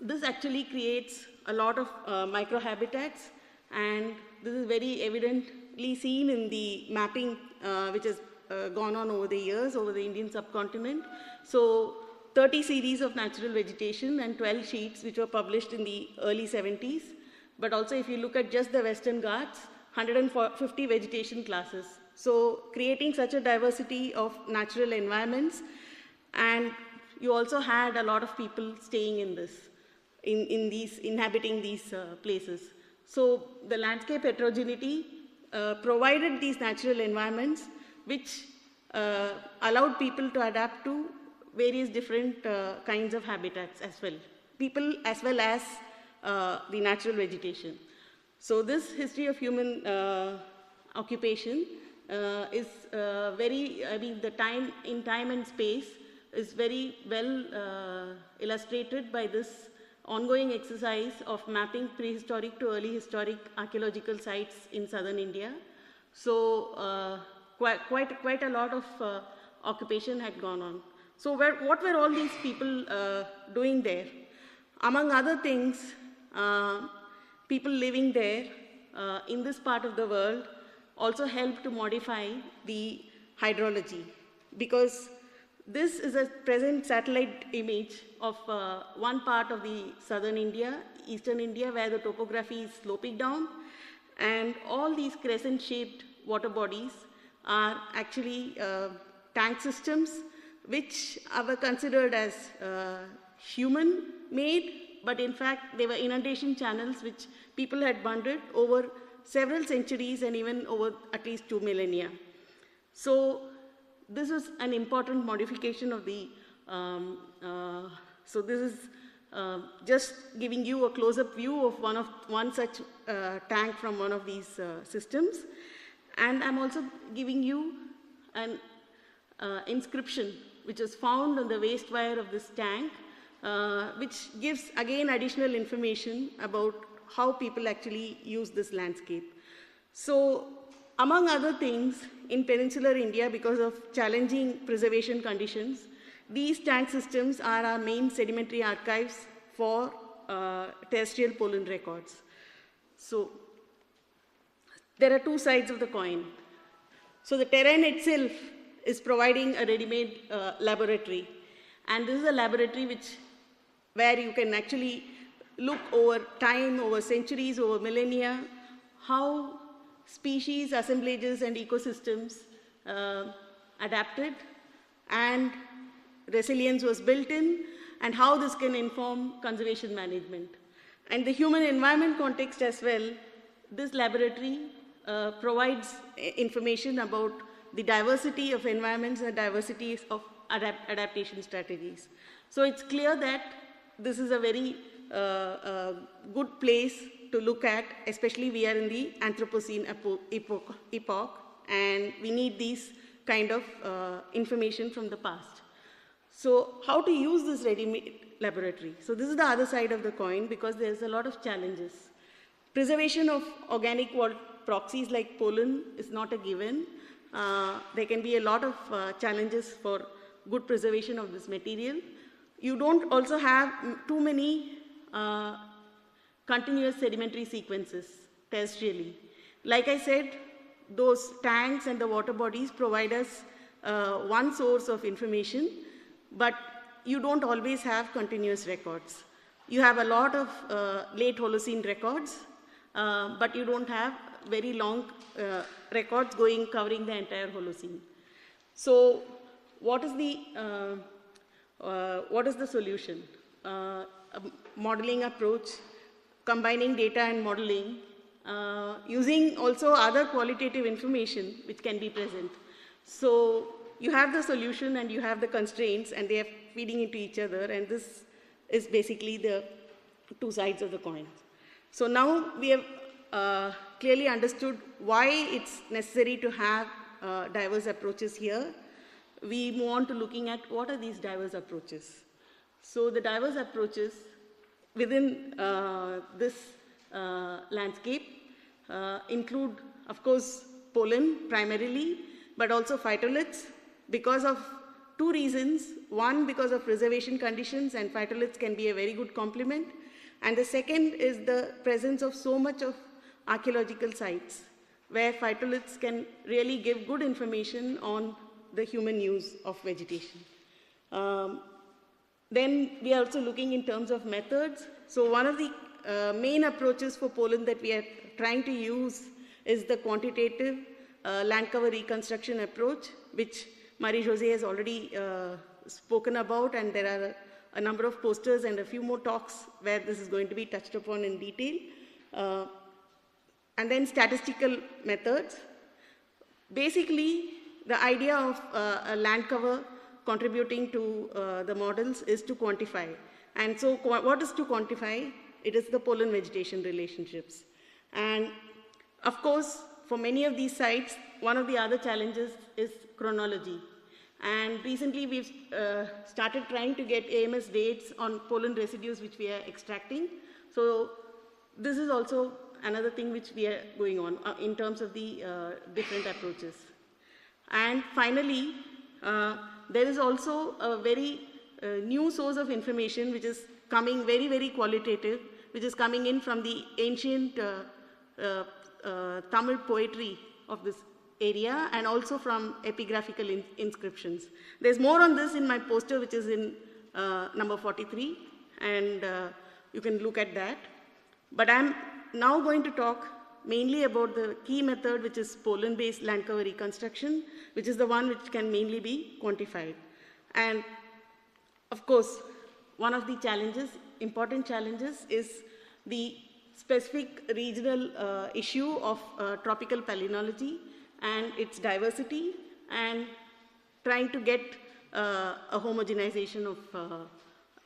this actually creates a lot of microhabitats, and this is very evidently seen in the mapping which has gone on over the years over the Indian subcontinent. So 30 series of natural vegetation and 12 sheets which were published in the early 70s. But also if you look at just the Western Ghats, 150 vegetation classes. So creating such a diversity of natural environments, and you also had a lot of people staying in this, inhabiting these places. So the landscape heterogeneity provided these natural environments which allowed people to adapt to various different kinds of habitats as well, people as well as the natural vegetation. So this history of human occupation is the time and space is very well illustrated by this ongoing exercise of mapping prehistoric to early historic archaeological sites in southern India. So quite a lot of occupation had gone on. So what were all these people doing there? Among other things, people living there in this part of the world also helped to modify the hydrology, because this is a present satellite image of one part of the southern India, eastern India, where the topography is sloping down, and all these crescent-shaped water bodies are actually tank systems which were considered as human-made, but in fact they were inundation channels which people had bundled over several centuries and even over at least 2 millennia. So this is an important modification of the, so this is just giving you a close-up view of one such tank from one of these systems. And I'm also giving you an inscription which is found on the waste wire of this tank, which gives again additional information about how people actually use this landscape. So among other things, in peninsular India, because of challenging preservation conditions, these tank systems are our main sedimentary archives for terrestrial pollen records. So there are two sides of the coin. So the terrain itself is providing a ready-made laboratory. And this is a laboratory where you can actually look over time, over centuries, over millennia, how species, assemblages, and ecosystems adapted, and resilience was built in, and how this can inform conservation management. And the human environment context as well, this laboratory provides information about the diversity of environments and diversity of adaptation strategies. So it's clear that this is a very good place to look at, especially we are in the Anthropocene epoch, and we need these kind of information from the past. So how to use this ready-made laboratory? So this is the other side of the coin, because there's a lot of challenges. Preservation of organic world proxies like pollen is not a given. There can be a lot of challenges for good preservation of this material. You don't also have too many continuous sedimentary sequences terrestrially. Like I said, those tanks and the water bodies provide us one source of information, but you don't always have continuous records. You have a lot of late Holocene records, but you don't have very long records covering the entire Holocene. So what is the solution? A modeling approach, combining data and modeling, using also other qualitative information which can be present. So you have the solution and you have the constraints, and they are feeding into each other, and this is basically the two sides of the coin. So now we have clearly understood why it's necessary to have diverse approaches here. We move on to looking at what are these diverse approaches. So the diverse approaches within this landscape include, of course, pollen primarily, but also phytoliths, because of two reasons. One, because of preservation conditions, and phytoliths can be a very good complement. And the second is the presence of so much of archaeological sites, where phytoliths can really give good information on the human use of vegetation. Then we are also looking in terms of methods. So one of the main approaches for pollen that we are trying to use is the quantitative land cover reconstruction approach, which Marie-José has already spoken about, and there are a number of posters and a few more talks where this is going to be touched upon in detail. And then statistical methods. Basically, the idea of a land cover contributing to the models is to quantify. And so what is to quantify? It is the pollen vegetation relationships. And of course, for many of these sites, one of the other challenges is chronology. And recently we've started trying to get AMS dates on pollen residues which we are extracting. So this is also another thing which we are going on in terms of the different approaches. And finally, there is also a very new source of information which is coming very, very qualitative, which is coming in from the ancient Tamil poetry of this area, and also from epigraphical inscriptions. There's more on this in my poster, which is in number 43, and you can look at that. But I'm now going to talk mainly about the key method, which is pollen-based land cover reconstruction, which is the one which can mainly be quantified. And of course, one of the challenges, important challenges, is the specific regional issue of tropical palynology and its diversity, and trying to get a homogenization of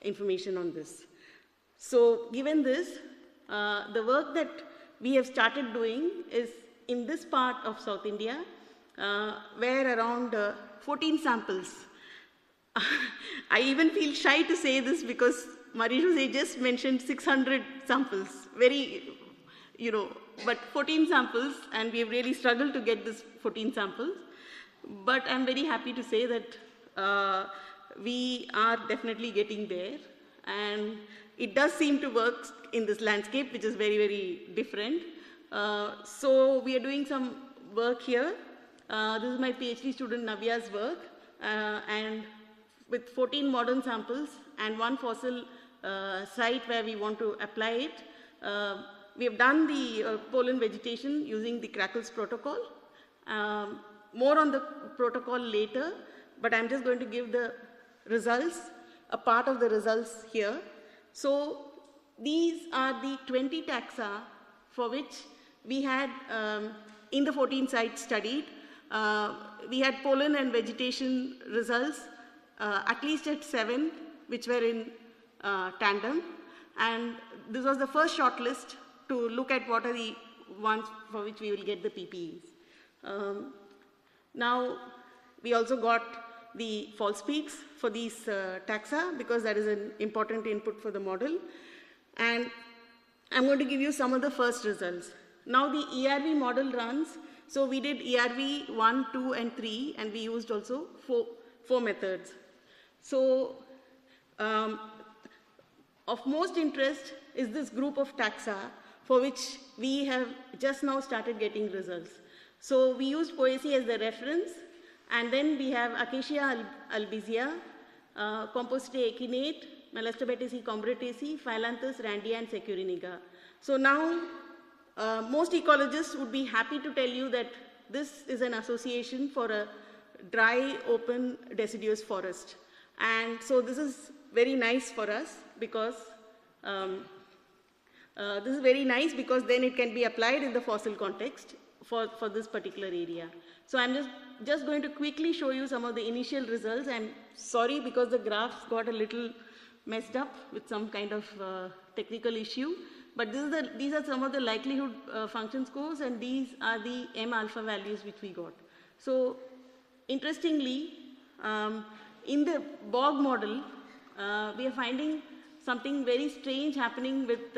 information on this. So given this, the work that we have started doing is in this part of South India, where around 14 samples. I even feel shy to say this because Marie-José just mentioned 600 samples, very, but 14 samples, and we have really struggled to get this 14 samples. But I'm very happy to say that we are definitely getting there, and it does seem to work in this landscape, which is very, very different. So we are doing some work here. This is my PhD student Navya's work, and with 14 modern samples and one fossil site where we want to apply it. We have done the pollen vegetation using the Crackles protocol. More on the protocol later, but I'm just going to give the results, a part of the results here. So these are the 20 taxa for which we had, in the 14 sites studied, we had pollen and vegetation results, at least at 7, which were in tandem. And this was the first shortlist to look at what are the ones for which we will get the PPEs. Now, we also got the false peaks for these taxa, because that is an important input for the model. And I'm going to give you some of the first results. Now the ERV model runs. So we did ERV 1, 2, and 3, and we used also four methods. So of most interest is this group of taxa for which we have just now started getting results. So we used Poaceae as the reference, and then we have Acacia albizia, Compositae echinate, Melastobataceae combretaceae, Phyllanthus, Randia, and Securiniga. So now most ecologists would be happy to tell you that this is an association for a dry, open, deciduous forest. And so this is very nice for us because then it can be applied in the fossil context for this particular area. So I'm just going to quickly show you some of the initial results. I'm sorry because the graphs got a little messed up with some kind of technical issue. But these are some of the likelihood function scores, and these are the M alpha values which we got. So interestingly, in the bog model, we are finding something very strange happening with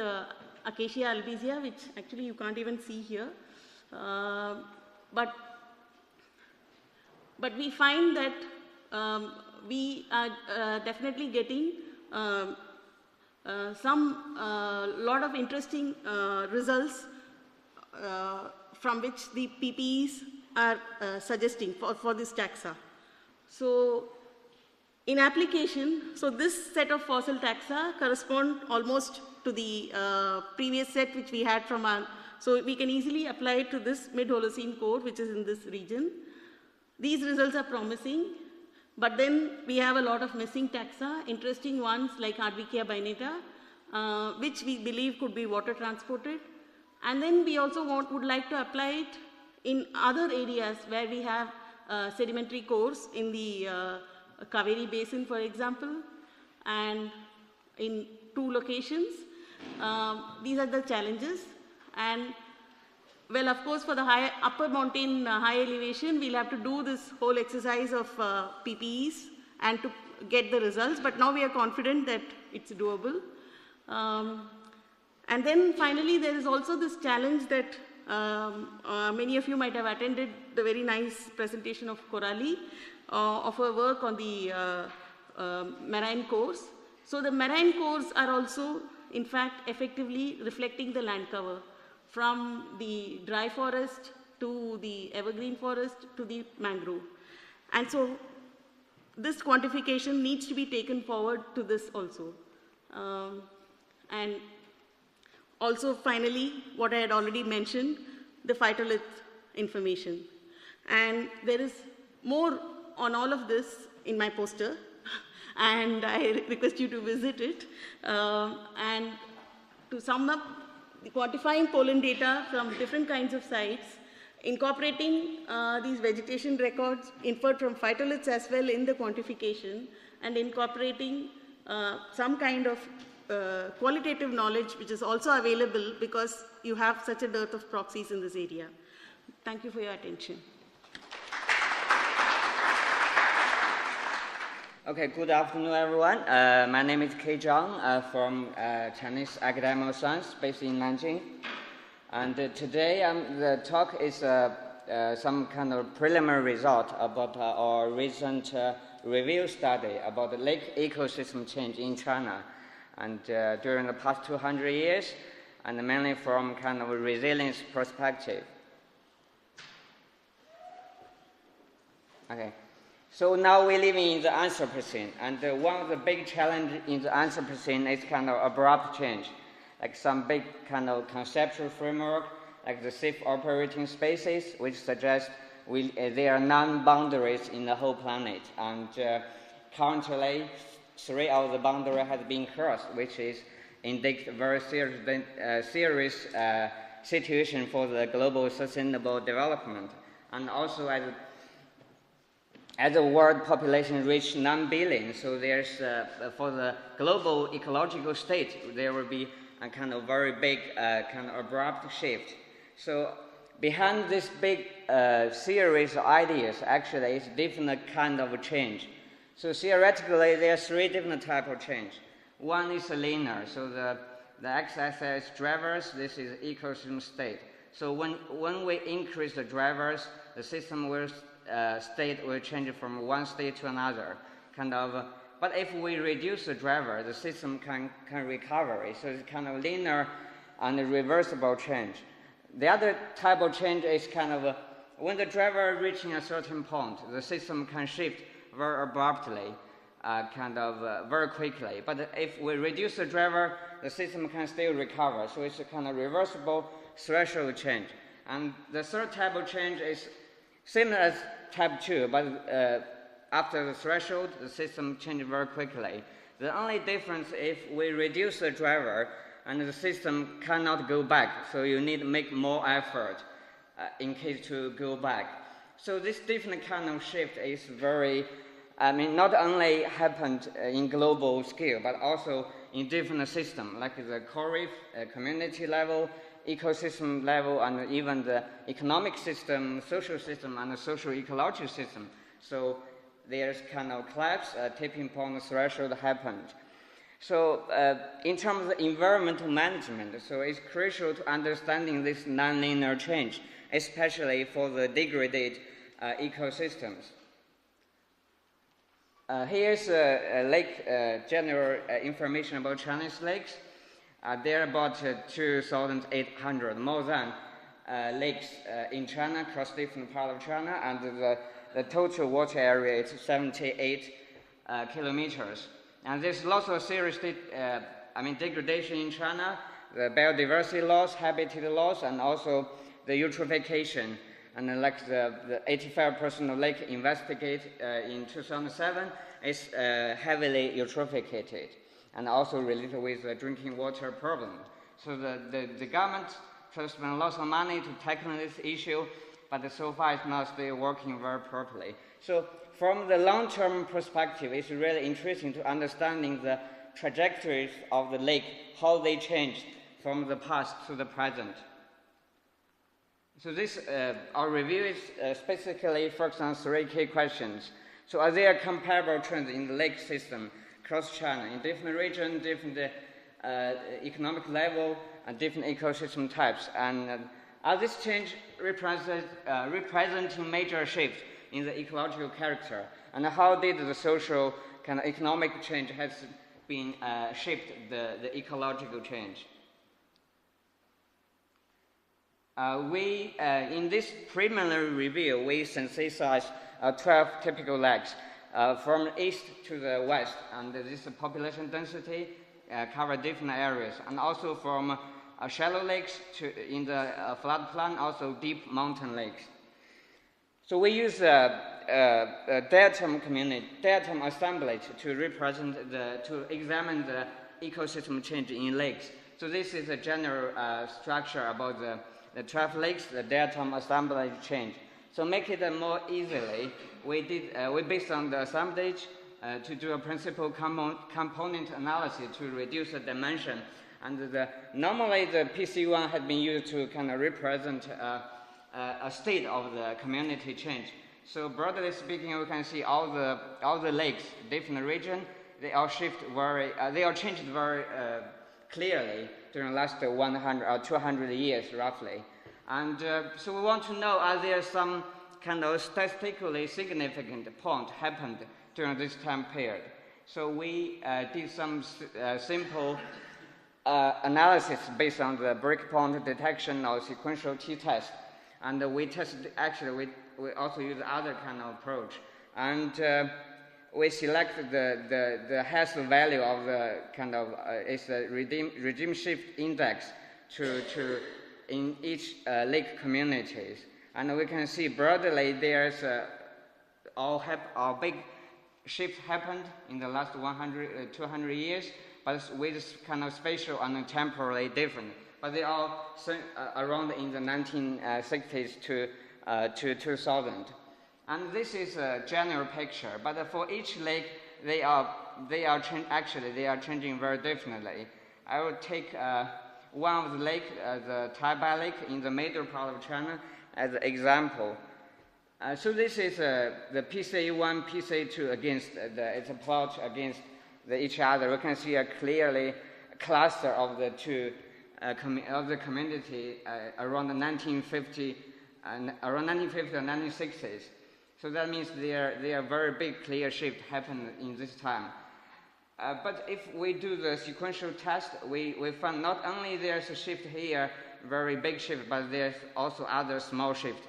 Acacia albizia, which actually you can't even see here. But we find that we are definitely getting lot of interesting results from which the PPEs are suggesting for this taxa. So in application, so this set of fossil taxa correspond almost to the previous set which we had from our, so we can easily apply it to this mid-Holocene core which is in this region. These results are promising, but then we have a lot of missing taxa, interesting ones like Hardwickia bainata, which we believe could be water transported. And then we also would like to apply it in other areas where we have sedimentary cores in the Kaveri Basin, for example, and in 2 locations. These are the challenges. And well, of course, for the upper mountain high elevation, we'll have to do this whole exercise of PPEs and to get the results. But now we are confident that it's doable. And then finally, there is also this challenge that many of you might have attended the very nice presentation of Corali of her work on the marine cores. So the marine cores are also, in fact, effectively reflecting the land cover from the dry forest to the evergreen forest to the mangrove. And so this quantification needs to be taken forward to this also. And also finally, what I had already mentioned, the phytolith information. And there is more on all of this in my poster, and I request you to visit it. And to sum up, the quantifying pollen data from different kinds of sites, incorporating these vegetation records inferred from phytoliths as well in the quantification, and incorporating some kind of qualitative knowledge which is also available because you have such a dearth of proxies in this area. Thank you for your attention. Okay, good afternoon, everyone. My name is Zhang from Chinese Academy of Science based in Nanjing. And today the talk is some kind of preliminary result about our recent review study about the lake ecosystem change in China. And during the past 200 years, and mainly from kind of a resilience perspective. Okay. So now we live in the Anthropocene, and one of the big challenges in the Anthropocene is kind of abrupt change, like some big kind of conceptual framework, like the safe operating spaces, which suggest there are non-boundaries in the whole planet. And currently, 3 of the boundaries have been crossed, which is indicates a very serious situation for the global sustainable development, and also as the world population reaches 9 billion, so there's, for the global ecological state, there will be a kind of very big, kind of abrupt shift. So behind this big series of ideas, actually, it's different kind of change. So theoretically, there are 3 different types of change. One is linear, so the x-axis drivers, this is ecosystem state. So when we increase the drivers, the system will state will change from one state to another, kind of but if we reduce the driver, the system can recover it. So it's kind of linear and reversible change. The other type of change is kind of when the driver reaching a certain point, the system can shift very abruptly, very quickly. But if we reduce the driver, the system can still recover. So it's a kind of reversible threshold change. And the third type of change is similar as type 2, but after the threshold, the system changes very quickly. The only difference if we reduce the driver and the system cannot go back, so you need to make more effort in case to go back. So this different kind of shift is very, not only happened in global scale, but also in different systems, like the coral reef, community level, ecosystem level, and even the economic system, social system, and the social ecological system. So there's kind of collapse, tipping point threshold happened. So in terms of environmental management, so it's crucial to understanding this nonlinear change, especially for the degraded ecosystems. Here's a lake general information about Chinese lakes. There are about 2,800 more than lakes in China, across different parts of China, and the total water area is 78 kilometers. And there's lots of serious degradation in China, the biodiversity loss, habitat loss, and also the eutrophication. And like the 85% of lake investigated in 2007 is heavily eutrophicated, and also related with the drinking water problem. So the government has spent lots of money to tackle this issue, but so far it's not still working very properly. So from the long-term perspective, it's really interesting to understanding the trajectories of the lake, how they changed from the past to the present. So this, our review is specifically focused on 3 key questions. So are there comparable trends in the lake system across China, in different regions, different economic level, and different ecosystem types? And are this change representing major shift in the ecological character? And how did the social kind of economic change has been shaped the ecological change? In this preliminary review, we synthesized 12 typical lakes from east to the west, and this population density cover different areas, and also from shallow lakes in the floodplain, also deep mountain lakes. So we use diatom assemblage to represent to examine the ecosystem change in lakes. So this is a general structure about the 12 lakes, the diatom assemblage change. So make it more easily, we based on the assemblage to do a principal component analysis to reduce the dimension. And normally the PC1 had been used to kind of represent a state of the community change. So broadly speaking, we can see all the lakes, different region, they all changed very clearly during the last 100 or 200 years roughly. And so we want to know, are there some kind of statistically significant point happened during this time period? So we did some simple analysis based on the breakpoint detection or sequential t-test. And we tested, actually we also use other kind of approach. And we select the Hess value of the kind of, it's a regime shift index to in each lake communities. And we can see broadly there's all big shift happened in the last 200 years, but with kind of spatial and temporally different. But they are around in the 1960s to 2000. And this is a general picture, but for each lake, they are changing very differently. I will take one of the lake, the Tupi Lake in the middle part of China, as an example. So this is the PCA1, PCA2 against it's a plot against each other. We can see a clearly cluster of the two of the community around the 1950 and 1960s. So that means there are very big clear shift happened in this time. But if we do the sequential test, we find not only there's a shift here, very big shift, but there's also other small shift.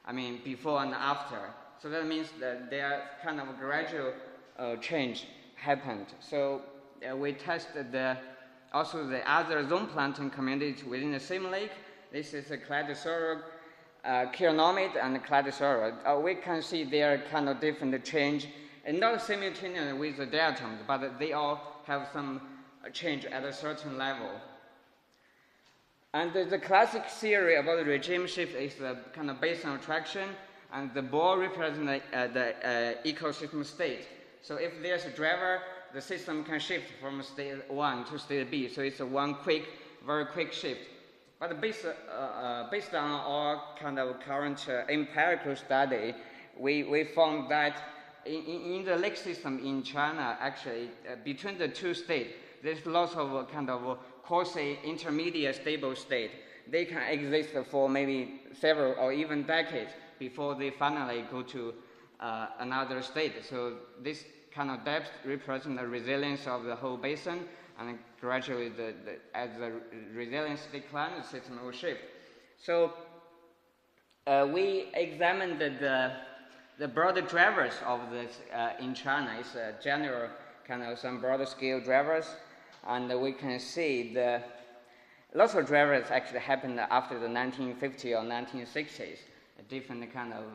I mean, before and after. So that means that there kind of a gradual change happened. So we tested also the other zooplankton communities within the same lake. This is a Cladosaurus, Chironomid and Cladosaurus. We can see their kind of different change, and not simultaneous with the diatoms, but they all have some change at a certain level. And the classic theory about the regime shift is kind of based on attraction, and the ball represents the ecosystem state. So if there's a driver, the system can shift from state 1 to state B. So it's a very quick shift. But based on our kind of current empirical study, we found that in the lake system in China, actually, between the two states, there's lots of kind of quasi-intermediate stable state. They can exist for maybe several or even decades before they finally go to another state. So this kind of depth represents the resilience of the whole basin, and gradually, as the resilience declines, the system will shift. So we examined the broader drivers of this in China. It's a general kind of some broader scale drivers, and we can see lots of drivers actually happened after the 1950s or 1960s, a different kind of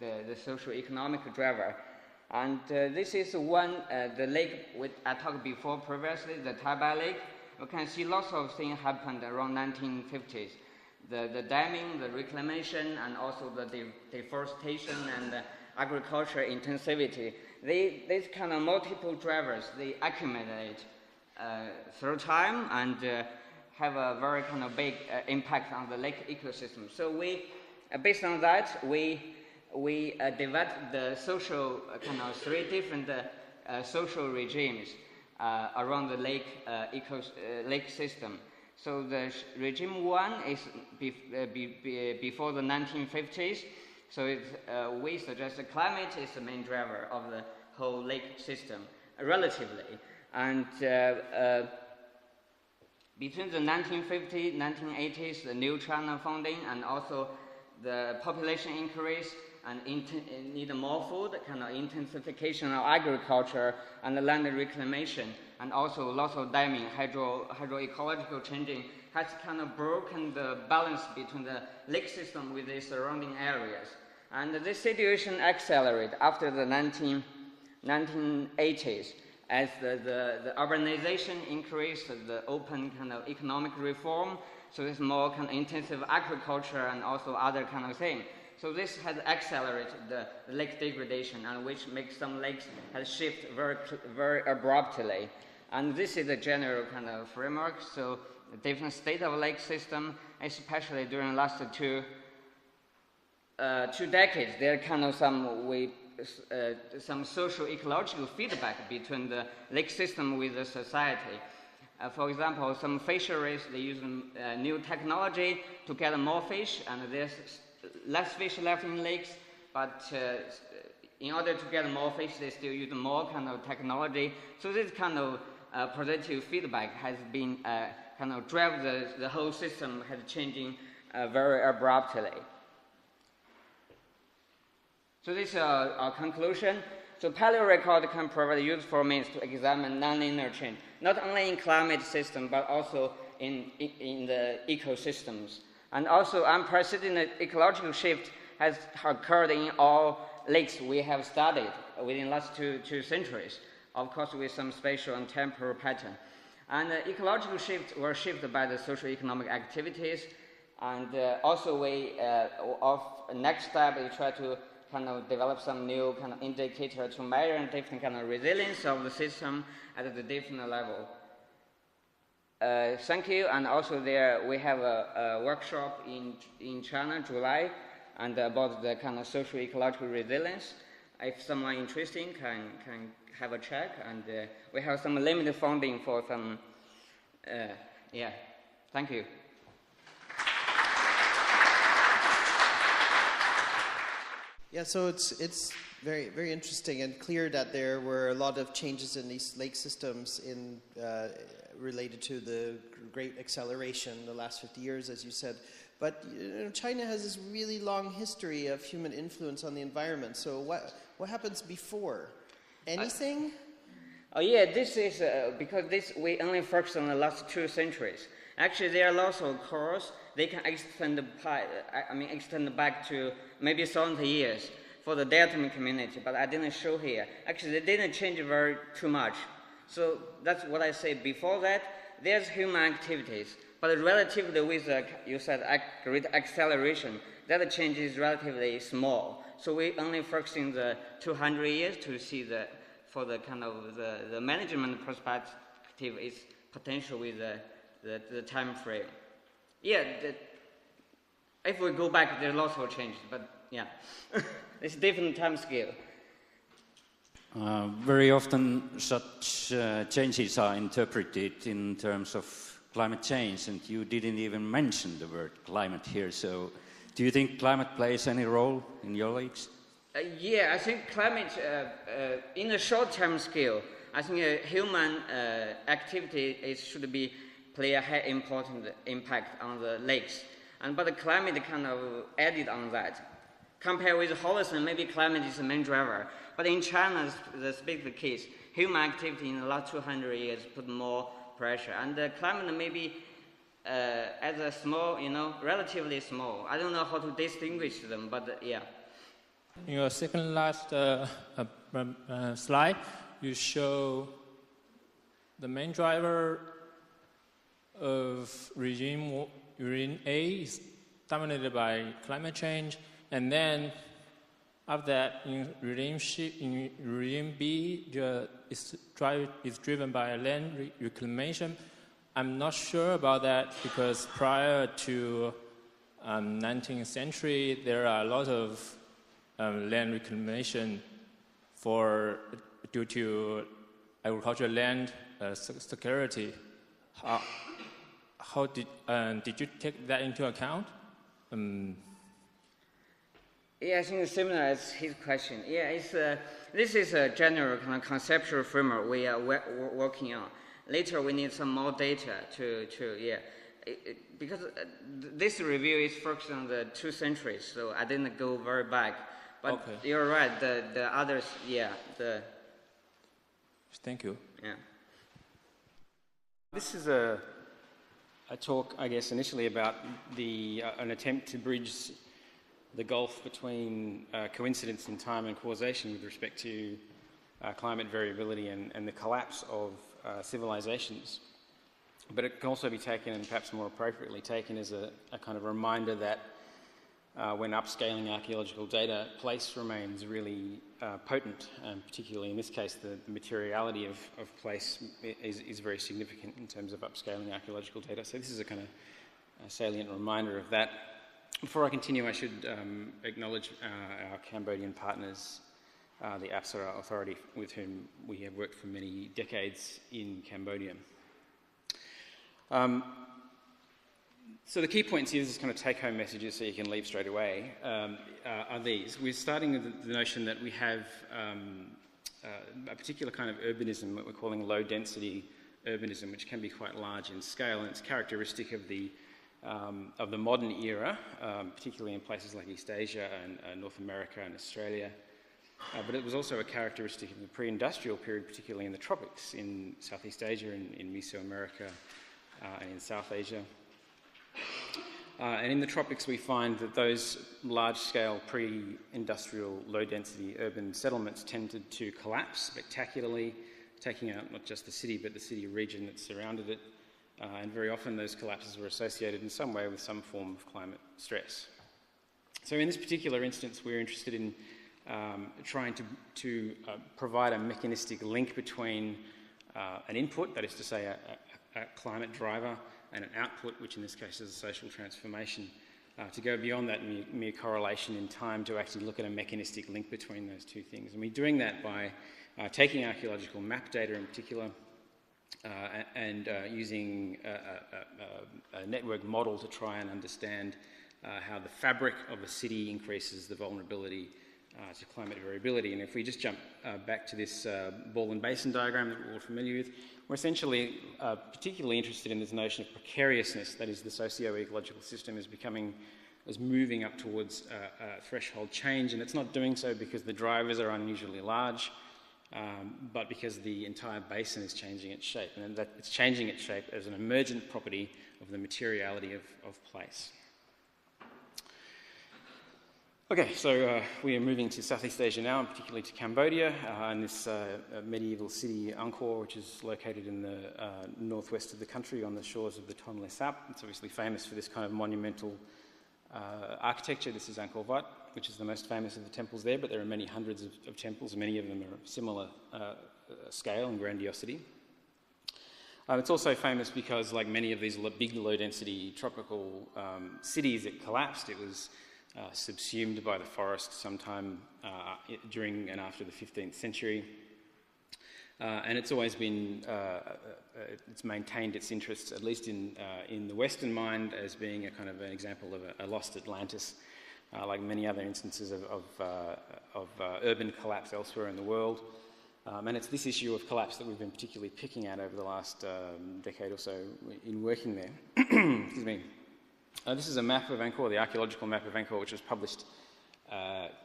the socio-economic driver. And this is one, the lake I talked before previously, the Tupi Lake. You can see lots of things happened around 1950s. The damming, the reclamation, and also the deforestation and the agriculture intensivity. These kind of multiple drivers, they accumulate through time and have a very kind of big impact on the lake ecosystem. So based on that, we developed the social kind of 3 different social regimes around the lake system. So the regime 1 is before the 1950s. So we suggest the climate is the main driver of the whole lake system, relatively. And between the 1950s, 1980s, the new China founding, and also the population increase, and need more food, kind of intensification of agriculture and the land reclamation, and also lots of damming, hydroecological changing has kind of broken the balance between the lake system with the surrounding areas. And this situation accelerated after the 1980s as the urbanization increased, the open kind of economic reform, so there's more kind of intensive agriculture and also other kind of thing. So this has accelerated the lake degradation, and which makes some lakes has shift very abruptly. And this is the general kind of framework. So the different state of lake system, especially during the last two decades, there are kind of some social ecological feedback between the lake system with the society. For example, some fisheries, they use new technology to get more fish, and there's less fish left in lakes, but in order to get more fish, they still use more kind of technology. So this kind of positive feedback has been kind of drive the whole system has changing very abruptly. So this is our conclusion. So paleorecord can provide useful means to examine nonlinear change, not only in climate system, but also in the ecosystems. And also unprecedented ecological shift has occurred in all lakes we have studied within the last two centuries, of course with some spatial and temporal pattern. And ecological shifts were shifted by the socio-economic activities, and also next step we try to kind of develop some new kind of indicator to measure different kind of resilience of the system at the different level. Thank you, and also we have a workshop in China, July, and about the kind of socio-ecological resilience. If someone interested can have a check, and we have some limited funding for some, thank you. Yeah, so it's Very, very interesting, and clear that there were a lot of changes in these lake systems related to the great acceleration in the last 50 years, as you said. But China has this really long history of human influence on the environment. So what happens before? Anything? This is because we only focus on the last 2 centuries. Actually, there are lots of cores. They can extend back to maybe 70 years for the diatomic community, but I didn't show here. Actually, they didn't change too much. So that's what I say. Before that, there's human activities, but relatively with, you said, great acceleration, that change is relatively small. So we only focus in the 200 years to see for the kind of the management perspective is potential with the time frame. If we go back, there's lots of changes, but yeah, it's different time scale. Very often such changes are interpreted in terms of climate change, and you didn't even mention the word climate here. So do you think climate plays any role in your lakes? I think climate, in the short-term scale, I think human activity should play a high important impact on the lakes. But the climate kind of added on that. Compared with Holocene, maybe climate is the main driver. But in China, the specific case, human activity in the last 200 years put more pressure. And the climate maybe as a small, relatively small. I don't know how to distinguish them, but yeah. In your second last slide, you show the main driver of regime A is dominated by climate change, and then after that, in regime B, is driven by land reclamation. I'm not sure about that because prior to 19th century, there are a lot of land reclamation due to agricultural land security. How did you take that into account? I think it's similar as his question. This is a general kind of conceptual framework we are working on. Later, we need some more data because this review is focused on the 2 centuries, so I didn't go very back. But okay. You're right. The others, Thank you. Yeah. This is a talk, I guess, initially about an attempt to bridge the gulf between coincidence in time and causation with respect to climate variability and the collapse of civilizations. But it can also be taken, and perhaps more appropriately taken, as a kind of reminder that when upscaling archaeological data, place remains really potent, and particularly in this case, the materiality of place is very significant in terms of upscaling archaeological data. So this is a kind of salient reminder of that. Before I continue, I should acknowledge our Cambodian partners, the Apsara Authority, with whom we have worked for many decades in Cambodia. So the key points here, this is kind of take-home messages so you can leave straight away, are these. We're starting with the notion that we have a particular kind of urbanism that we're calling low-density urbanism, which can be quite large in scale, and it's characteristic of the modern era, particularly in places like East Asia and North America and Australia. But it was also a characteristic of the pre-industrial period, particularly in the tropics, in Southeast Asia, in Mesoamerica, and in South Asia. And in the tropics, we find that those large-scale pre-industrial, low-density urban settlements tended to collapse spectacularly, taking out not just the city, but the city region that surrounded it. And very often those collapses were associated in some way with some form of climate stress. So in this particular instance, we're interested in trying to provide a mechanistic link between an input, that is to say a climate driver, and an output, which in this case is a social transformation, to go beyond that mere correlation in time to actually look at a mechanistic link between those two things. And we're doing that by taking archaeological map data in particular and using a network model to try and understand how the fabric of a city increases the vulnerability to climate variability. And if we just jump back to this ball and basin diagram that we're all familiar with, we're essentially particularly interested in this notion of precariousness, that is, the socio-ecological system is moving up towards threshold change, and it's not doing so because the drivers are unusually large, but because the entire basin is changing its shape, and that it's changing its shape as an emergent property of the materiality of place. Okay, so we are moving to Southeast Asia now, and particularly to Cambodia, and this medieval city, Angkor, which is located in the northwest of the country on the shores of the Tonle Sap. It's obviously famous for this kind of monumental architecture. This is Angkor Wat, which is the most famous of the temples there, but there are many hundreds of temples, and many of them are of similar scale and grandiosity. It's also famous because, like many of these big low-density tropical cities, it collapsed. It was subsumed by the forest sometime during and after the 15th century. And it's always been, it's maintained its interests, at least in the Western mind, as being a kind of an example of a lost Atlantis, like many other instances of urban collapse elsewhere in the world. And it's this issue of collapse that we've been particularly picking at over the last decade or so in working there. Excuse me. This is a map of Angkor, the archaeological map of Angkor, which was published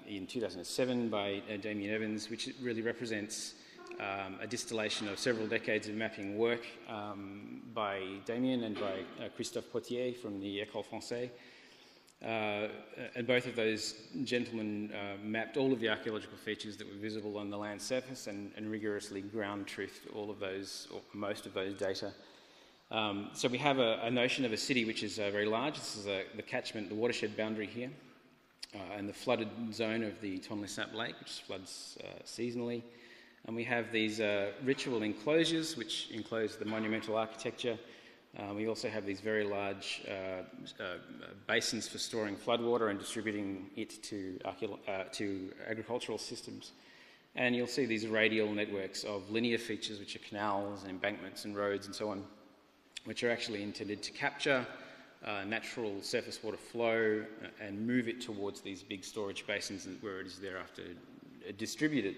in 2007 by Damien Evans, which really represents a distillation of several decades of mapping work by Damien and by Christophe Potier from the École Française. And both of those gentlemen mapped all of the archaeological features that were visible on the land surface and rigorously ground truthed all of those, or most of those data. So we have a notion of a city which is very large. This is the catchment, the watershed boundary here, and the flooded zone of the Tonle Sap Lake, which floods seasonally. And we have these ritual enclosures, which enclose the monumental architecture. We also have these very large basins for storing floodwater and distributing it to agricultural systems. And you'll see these radial networks of linear features, which are canals and embankments and roads and so on, which are actually intended to capture natural surface water flow and move it towards these big storage basins where it is thereafter distributed.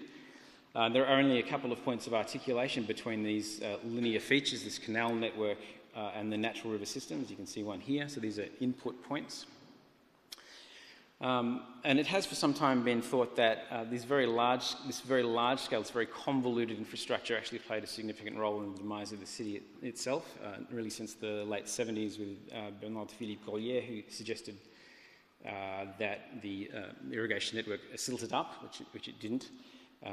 There are only a couple of points of articulation between these linear features, this canal network, and the natural river systems. You can see one here. So these are input points. And it has for some time been thought that this very large scale, this very convoluted infrastructure actually played a significant role in the demise of the city itself, really since the late 70s with Bernard-Philippe Collier, who suggested that the irrigation network silted up, which it didn't,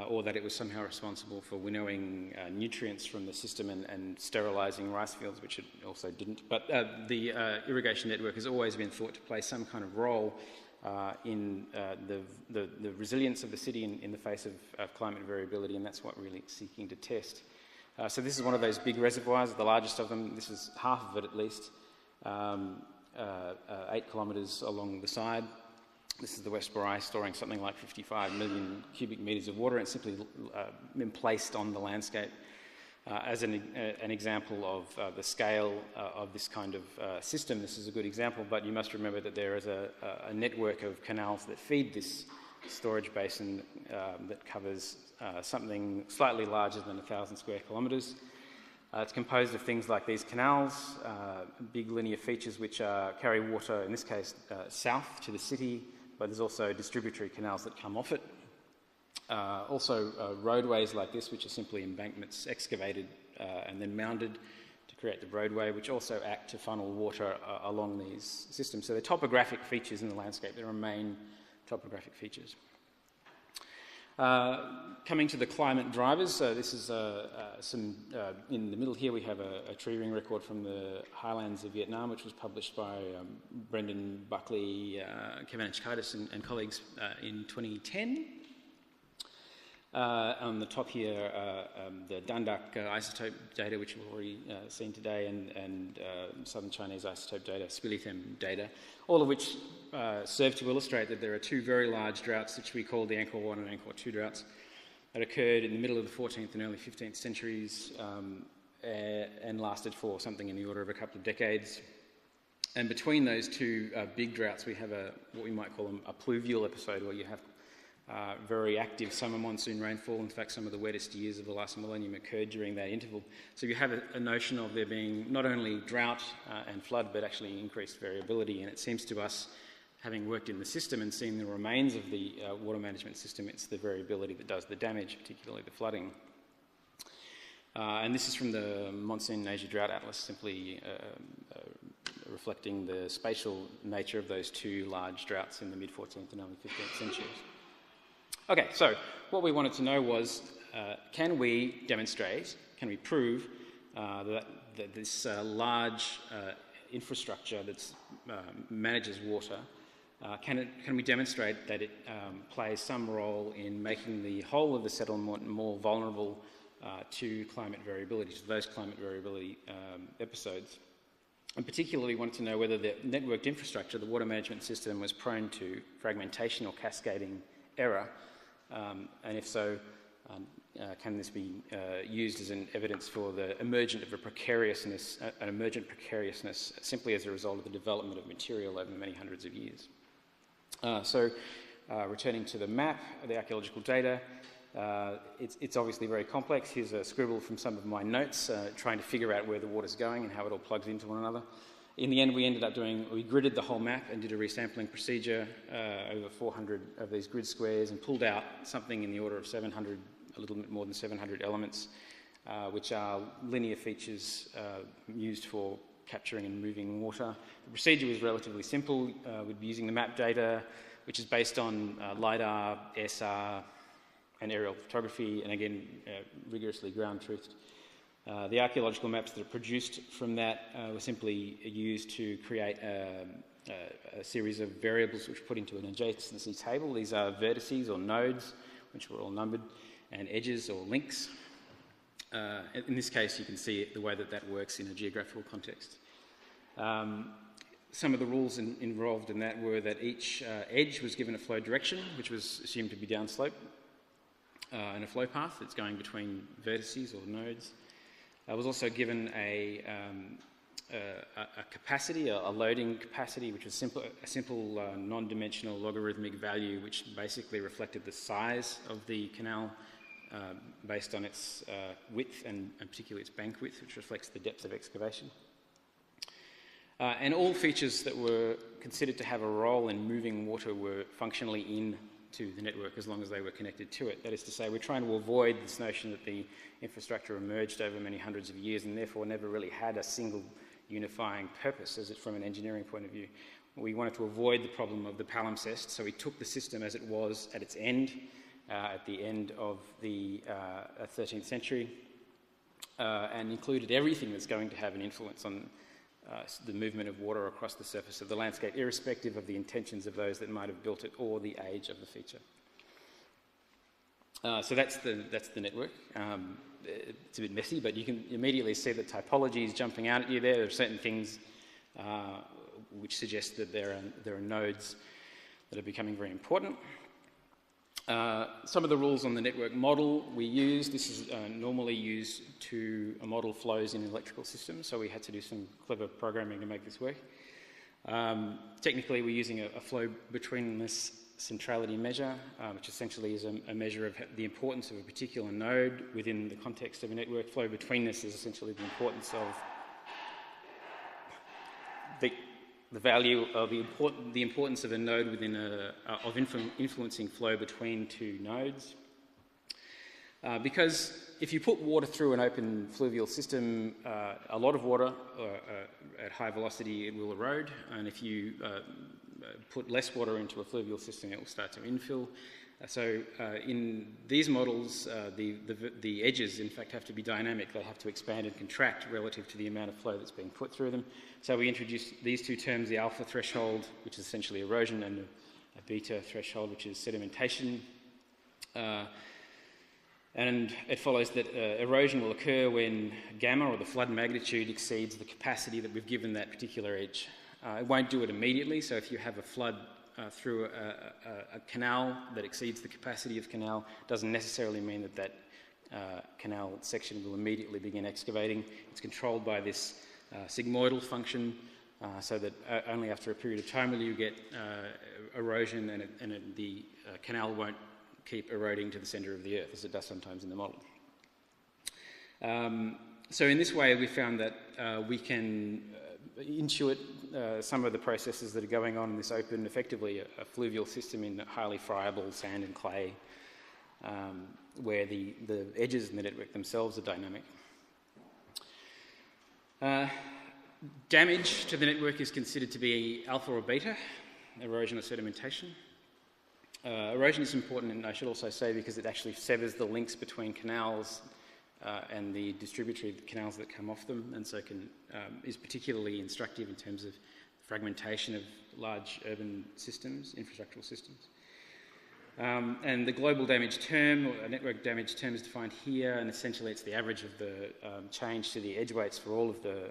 or that it was somehow responsible for winnowing nutrients from the system and sterilising rice fields, which it also didn't. But the irrigation network has always been thought to play some kind of role in the resilience of the city in the face of climate variability, and that's what we're really seeking to test. So this is one of those big reservoirs, the largest of them. This is half of it at least, 8 kilometres along the side. This is the West Borai, storing something like 55 million cubic metres of water, and simply been placed on the landscape as an example of the scale of this kind of system. This is a good example, but you must remember that there is a network of canals that feed this storage basin that covers something slightly larger than 1,000 square kilometres. It's composed of things like these canals, big linear features which carry water, in this case, south to the city, but there's also distributary canals that come off it. Also roadways like this, which are simply embankments excavated and then mounded to create the roadway, which also act to funnel water along these systems. So they're topographic features in the landscape. There are main topographic features. Coming to the climate drivers, this is in the middle here we have a tree ring record from the highlands of Vietnam, which was published by Brendan Buckley, Kevin Chkaitis and colleagues in 2010. On the top here, the Dandak isotope data, which we've already seen today, and Southern Chinese isotope data, Spilithem data, all of which serve to illustrate that there are two very large droughts, which we call the Angkor 1 and Angkor 2 droughts, that occurred in the middle of the 14th and early 15th centuries and lasted for something in the order of a couple of decades. And between those two big droughts, we have what we might call a pluvial episode, where you have very active summer monsoon rainfall. In fact, some of the wettest years of the last millennium occurred during that interval. So you have a notion of there being not only drought and flood, but actually increased variability. And it seems to us, having worked in the system and seen the remains of the water management system, it's the variability that does the damage, particularly the flooding. And this is from the Monsoon Niger Drought Atlas, simply reflecting the spatial nature of those two large droughts in the mid-14th and early 15th centuries. Okay, so what we wanted to know was, can we demonstrate, can we prove that this large infrastructure that manages water, can we demonstrate that it plays some role in making the whole of the settlement more vulnerable to climate variability, to those climate variability episodes? And particularly wanted to know whether the networked infrastructure, the water management system, was prone to fragmentation or cascading error. And if so, can this be used as an evidence for the emergent precariousness simply as a result of the development of material over many hundreds of years? Returning to the map, the archaeological data, it's obviously very complex. Here's a scribble from some of my notes, trying to figure out where the water's going and how it all plugs into one another. In the end, we gridded the whole map and did a resampling procedure over 400 of these grid squares and pulled out something in the order of 700, a little bit more than 700 elements, which are linear features used for capturing and moving water. The procedure was relatively simple. We'd be using the map data, which is based on LiDAR, SR, and aerial photography, and again, rigorously ground-truthed. The archaeological maps that are produced from that were simply used to create a series of variables which were put into an adjacency table. These are vertices or nodes, which were all numbered, and edges or links. In this case, you can see the way that works in a geographical context. Some of the rules involved in that were that each edge was given a flow direction, which was assumed to be downslope, and a flow path that's going between vertices or nodes. I was also given a capacity, a loading capacity, which was a simple non-dimensional logarithmic value, which basically reflected the size of the canal based on its width and particularly its bank width, which reflects the depth of excavation. And all features that were considered to have a role in moving water were functionally into the network as long as they were connected to it. That is to say, we're trying to avoid this notion that the infrastructure emerged over many hundreds of years and therefore never really had a single unifying purpose from an engineering point of view. We wanted to avoid the problem of the palimpsest, so we took the system as it was at its end, at the end of the 13th century, and included everything that's going to have an influence on the movement of water across the surface of the landscape, irrespective of the intentions of those that might have built it or the age of the feature. So that's the network. It's a bit messy, but you can immediately see the typology is jumping out at you there. There are certain things which suggest that there are nodes that are becoming very important. Some of the rules on the network model we use, this is normally used to model flows in electrical systems, so we had to do some clever programming to make this work. Technically, we're using a flow betweenness centrality measure, which essentially is a measure of the importance of a particular node within the context of a network. Flow betweenness is essentially the importance of the value of the importance of a node within influencing flow between two nodes. Because if you put water through an open fluvial system, a lot of water at high velocity, it will erode, and if you put less water into a fluvial system, it will start to infill. So in these models, the edges, in fact, have to be dynamic. They have to expand and contract relative to the amount of flow that's being put through them. So we introduced these two terms, the alpha threshold, which is essentially erosion, and a beta threshold, which is sedimentation. And it follows that erosion will occur when gamma, or the flood magnitude, exceeds the capacity that we've given that particular edge. It won't do it immediately, so if you have a flood through a canal that exceeds the capacity of the canal, doesn't necessarily mean that canal section will immediately begin excavating. It's controlled by this sigmoidal function, so that only after a period of time will you get erosion, and the canal won't keep eroding to the centre of the Earth, as it does sometimes in the model. So in this way, we found that we can intuit some of the processes that are going on in this open, effectively a fluvial system in highly friable sand and clay, where the edges in the network themselves are dynamic. Damage to the network is considered to be alpha or beta, erosion or sedimentation. Erosion is important, and I should also say, because it actually severs the links between canals and the distributary canals that come off them, and so is particularly instructive in terms of fragmentation of large urban systems, infrastructural systems. And the global damage term, or network damage term, is defined here, and essentially it's the average of the change to the edge weights for all of the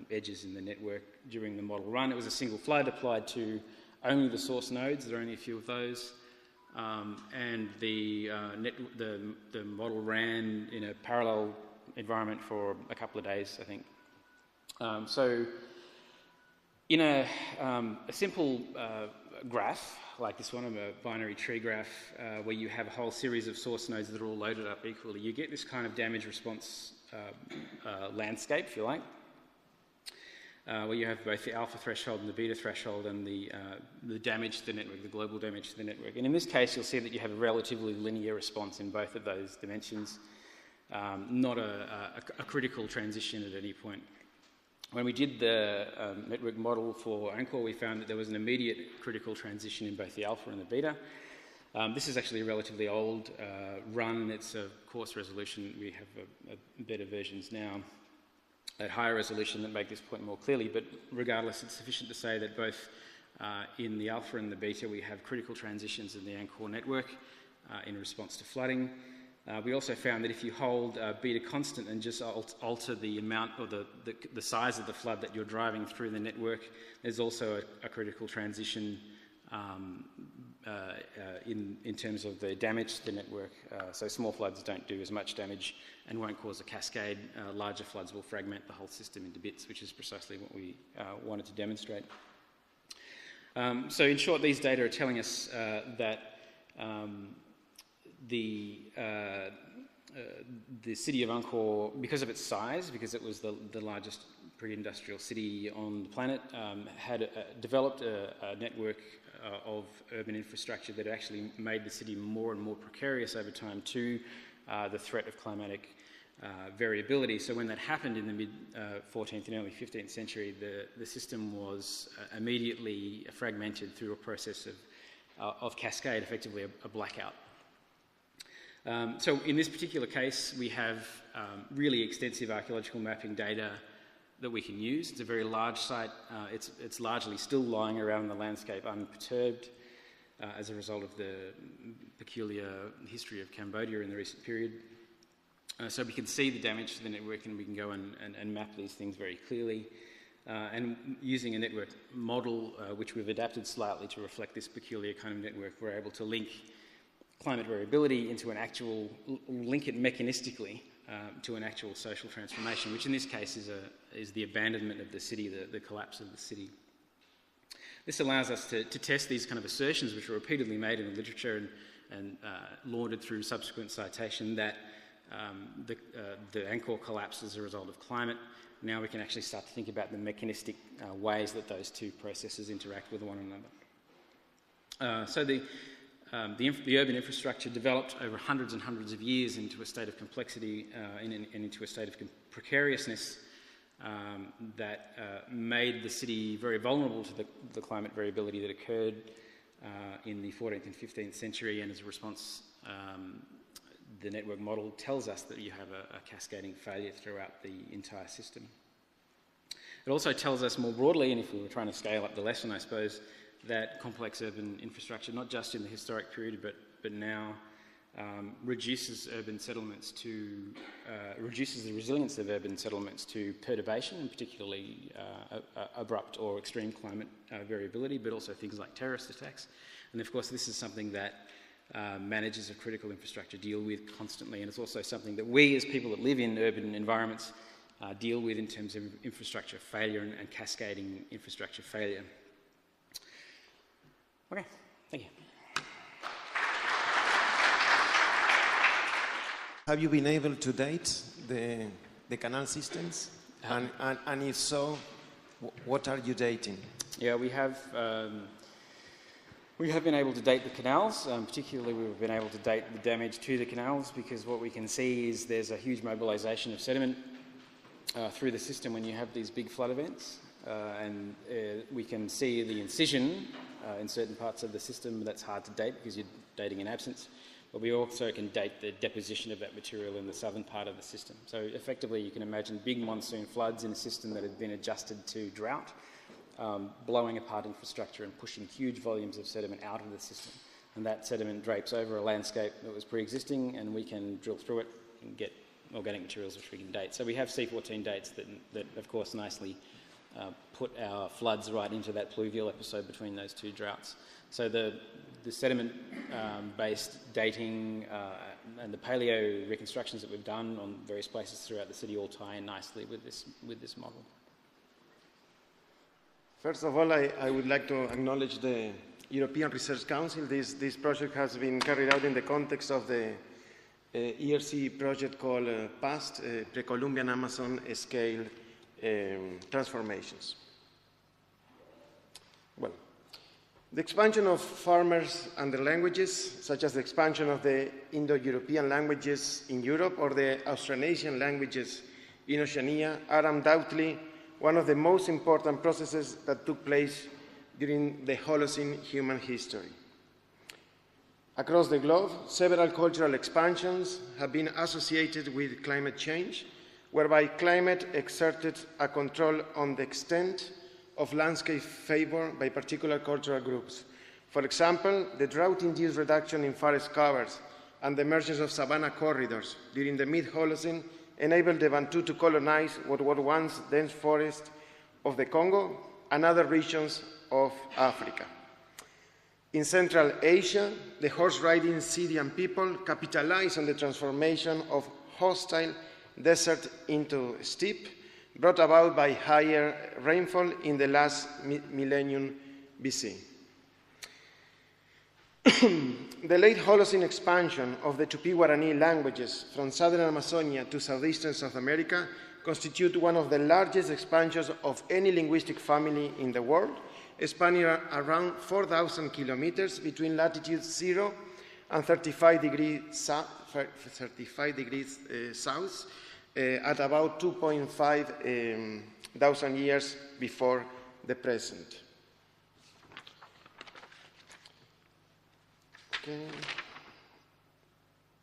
edges in the network during the model run. It was a single flood applied to only the source nodes. There are only a few of those. And the model ran in a parallel environment for a couple of days, I think. So in a simple graph, like this one, a binary tree graph, where you have a whole series of source nodes that are all loaded up equally, you get this kind of damage response landscape, if you like, where you have both the alpha threshold and the beta threshold, and the damage to the network, the global damage to the network. And in this case, you'll see that you have a relatively linear response in both of those dimensions, not a critical transition at any point. When we did the network model for Angkor, we found that there was an immediate critical transition in both the alpha and the beta. This is actually a relatively old run. It's a coarse resolution. We have better versions now at higher resolution that make this point more clearly, but regardless, it's sufficient to say that both in the alpha and the beta we have critical transitions in the Angkor network in response to flooding. We also found that if you hold beta constant and just alter the amount or the size of the flood that you're driving through the network, there's also a critical transition in terms of the damage to the network. So small floods don't do as much damage and won't cause a cascade. Larger floods will fragment the whole system into bits, which is precisely what we wanted to demonstrate. So in short, these data are telling us that the city of Angkor, because of its size, because it was the largest pre-industrial city on the planet, had developed a network of urban infrastructure that actually made the city more and more precarious over time to the threat of climatic variability. So when that happened in the mid-14th and early 15th century, the system was immediately fragmented through a process of cascade, effectively a blackout. So in this particular case, we have really extensive archaeological mapping data that we can use. It's a very large site. It's largely still lying around the landscape unperturbed as a result of the peculiar history of Cambodia in the recent period. So we can see the damage to the network, and we can go and map these things very clearly. And using a network model, which we've adapted slightly to reflect this peculiar kind of network, we're able to link climate variability into an actual, link it mechanistically to an actual social transformation, which in this case is the abandonment of the city, the collapse of the city. This allows us to test these kind of assertions, which are repeatedly made in the literature and lauded through subsequent citation, that the Angkor collapsed as a result of climate. Now we can actually start to think about the mechanistic ways that those two processes interact with one another. So the urban infrastructure developed over hundreds and hundreds of years into a state of complexity and into a state of precariousness that made the city very vulnerable to the climate variability that occurred in the 14th and 15th century, and as a response, the network model tells us that you have a cascading failure throughout the entire system. It also tells us more broadly, and if we were trying to scale up the lesson, I suppose, that complex urban infrastructure, not just in the historic period, but now, reduces urban settlements to reduces the resilience of urban settlements to perturbation, and particularly abrupt or extreme climate variability, but also things like terrorist attacks. And of course, this is something that managers of critical infrastructure deal with constantly, and it's also something that we, as people that live in urban environments, deal with in terms of infrastructure failure and cascading infrastructure failure. Okay, thank you. Have you been able to date the canal systems? And if so, what are you dating? Yeah, we have been able to date the canals. Particularly, we've been able to date the damage to the canals, because what we can see is there's a huge mobilization of sediment through the system when you have these big flood events. And we can see the incision in certain parts of the system. That's hard to date because you're dating an absence. But we also can date the deposition of that material in the southern part of the system. So effectively, you can imagine big monsoon floods in a system that had been adjusted to drought, blowing apart infrastructure and pushing huge volumes of sediment out of the system. And that sediment drapes over a landscape that was pre-existing, and we can drill through it and get organic materials which we can date. So we have C14 dates that of course, nicely put our floods right into that pluvial episode between those two droughts. So the sediment-based dating and the paleo reconstructions that we've done on various places throughout the city all tie in nicely with this model. First of all, I would like to acknowledge the European Research Council. This project has been carried out in the context of the ERC project called PAST, Pre-Columbian Amazon Scale Transformations. Well, the expansion of farmers and their languages, such as the expansion of the Indo-European languages in Europe or the Austronesian languages in Oceania, are undoubtedly one of the most important processes that took place during the Holocene human history. Across the globe, several cultural expansions have been associated with climate change, whereby climate exerted a control on the extent of landscape favor by particular cultural groups. For example, the drought-induced reduction in forest covers and the emergence of savanna corridors during the mid-Holocene enabled the Bantu to colonize what were once dense forests of the Congo and other regions of Africa. In Central Asia, the horse-riding Scythian people capitalized on the transformation of hostile desert into steppe, brought about by higher rainfall in the last millennium BC. The late Holocene expansion of the Tupi-Guarani languages from southern Amazonia to southeastern South America constitute one of the largest expansions of any linguistic family in the world, spanning around 4,000 kilometers between latitude 0 and 35 degrees south, at about 2.5 thousand years before the present. Okay.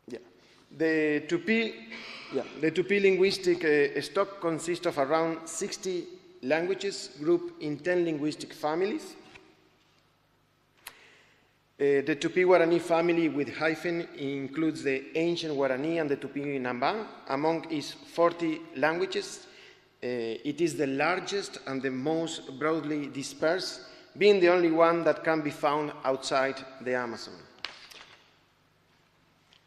Yeah. The Tupi linguistic stock consists of around 60 languages grouped in 10 linguistic families. The Tupi-Guarani family with hyphen includes the ancient Guarani and the Tupi-Namba. Among its 40 languages, it is the largest and the most broadly dispersed, being the only one that can be found outside the Amazon.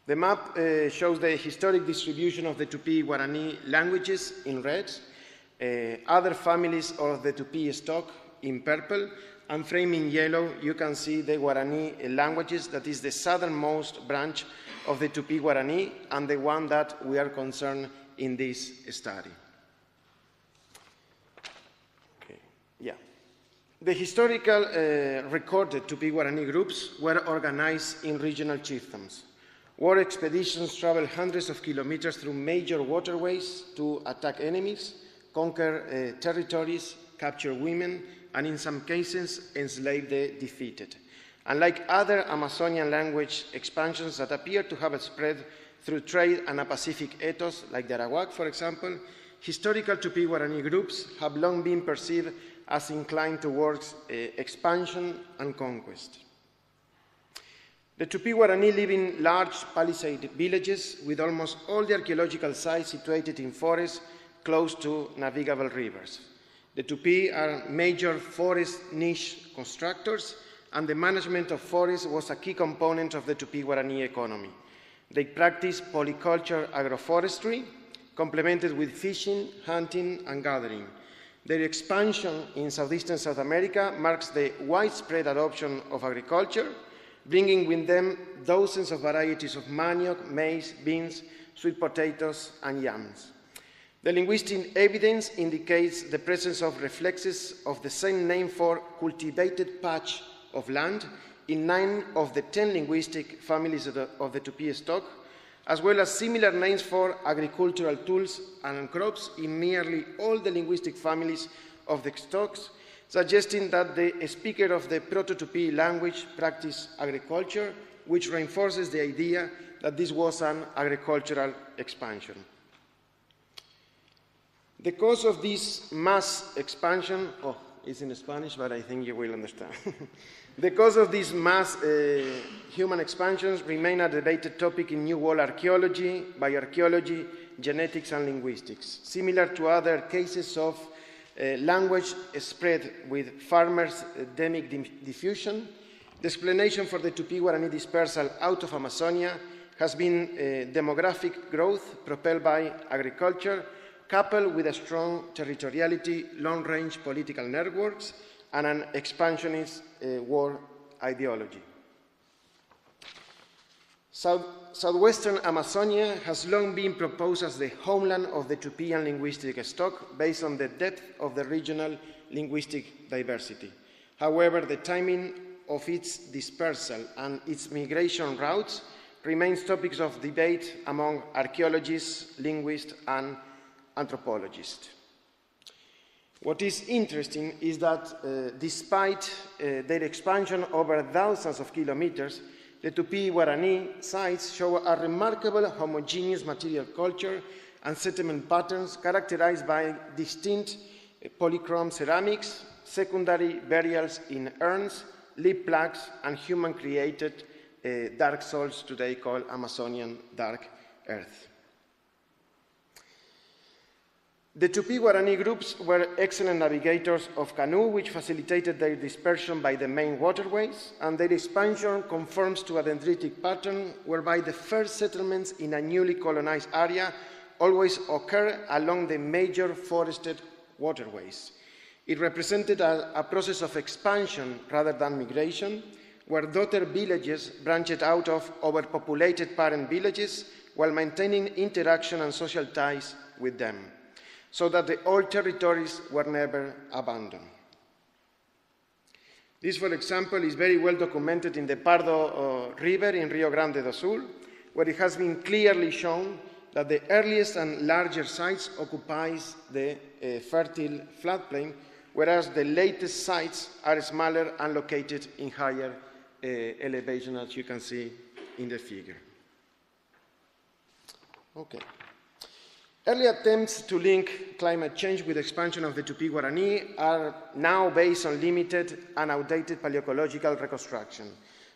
The map shows the historic distribution of the Tupi-Guarani languages in red, other families of the Tupi stock in purple, and framed in yellow, you can see the Guarani languages, that is the southernmost branch of the Tupi-Guarani and the one that we are concerned in this study. Okay. Yeah. The historical recorded Tupi-Guarani groups were organized in regional chiefdoms. War expeditions traveled hundreds of kilometers through major waterways to attack enemies, conquer territories, capture women, and in some cases, enslave the defeated. Unlike other Amazonian language expansions that appear to have spread through trade and a Pacific ethos, like the Arawak, for example, historical Tupi-Guarani groups have long been perceived as inclined towards expansion and conquest. The Tupi-Guarani live in large palisade villages with almost all the archaeological sites situated in forests close to navigable rivers. The Tupi are major forest niche constructors, and the management of forests was a key component of the Tupi-Guarani economy. They practice polyculture agroforestry, complemented with fishing, hunting, and gathering. Their expansion in southeastern South America marks the widespread adoption of agriculture, bringing with them dozens of varieties of manioc, maize, beans, sweet potatoes, and yams. The linguistic evidence indicates the presence of reflexes of the same name for cultivated patch of land in 9 of the 10 linguistic families of the Tupi stock, as well as similar names for agricultural tools and crops in nearly all the linguistic families of the stocks, suggesting that the speaker of the Proto-Tupi language practiced agriculture, which reinforces the idea that this was an agricultural expansion. The cause of this mass expansion, it's in Spanish, but I think you will understand. The cause of these mass human expansions remain a debated topic in New World archaeology, bioarchaeology, genetics, and linguistics. Similar to other cases of language spread with farmers' endemic diffusion, the explanation for the Tupi-Guarani dispersal out of Amazonia has been demographic growth propelled by agriculture, coupled with a strong territoriality, long-range political networks, and an expansionist war ideology. Southwestern Amazonia has long been proposed as the homeland of the Tupian linguistic stock based on the depth of the regional linguistic diversity. However, the timing of its dispersal and its migration routes remains topics of debate among archaeologists, linguists, and anthropologists. What is interesting is that despite their expansion over thousands of kilometers, the Tupi-Guarani sites show a remarkable homogeneous material culture and settlement patterns characterized by distinct polychrome ceramics, secondary burials in urns, lip plaques, and human-created dark soils today called Amazonian dark earth. The Tupi-Guarani groups were excellent navigators of canoe, which facilitated their dispersion by the main waterways, and their expansion conforms to a dendritic pattern whereby the first settlements in a newly colonized area always occur along the major forested waterways. It represented a process of expansion rather than migration, where daughter villages branched out of overpopulated parent villages while maintaining interaction and social ties with them, so that the old territories were never abandoned. This, for example, is very well documented in the Pardo River in Rio Grande do Sul, where it has been clearly shown that the earliest and larger sites occupies the fertile floodplain, whereas the latest sites are smaller and located in higher elevation, as you can see in the figure. Okay. Early attempts to link climate change with expansion of the Tupi-Guarani are now based on limited and outdated paleoecological reconstruction.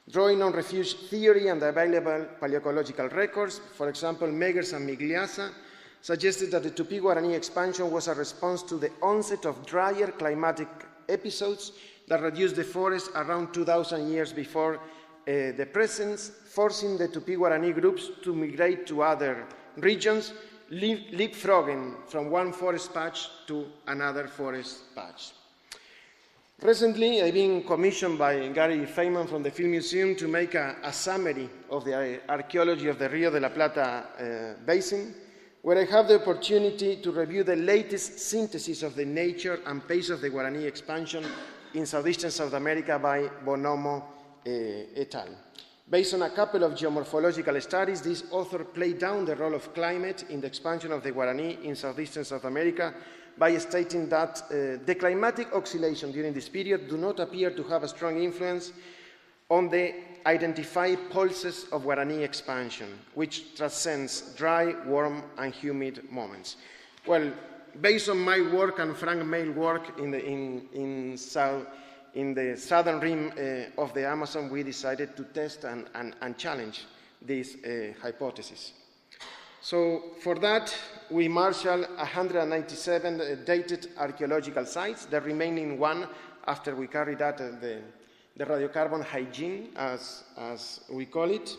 Drawing on refuge theory and available paleoecological records, for example, Megers and Migliasa, suggested that the Tupi-Guarani expansion was a response to the onset of drier climatic episodes that reduced the forest around 2,000 years before the present, forcing the Tupi-Guarani groups to migrate to other regions, leapfrogging from one forest patch to another forest patch. Recently, I've been commissioned by Gary Feynman from the Field Museum to make a summary of the archaeology of the Rio de la Plata basin, where I have the opportunity to review the latest synthesis of the nature and pace of the Guarani expansion in southeastern South America by Bonomo et al. Based on a couple of geomorphological studies, this author played down the role of climate in the expansion of the Guarani in southeastern South America by stating that the climatic oscillation during this period do not appear to have a strong influence on the identified pulses of Guarani expansion, which transcends dry, warm, and humid moments. Well, based on my work and Frank May's work in the southern rim of the Amazon, we decided to test and challenge this hypothesis. So for that, we marshaled 197 dated archaeological sites, the remaining one after we carried out the radiocarbon hygiene, as we call it.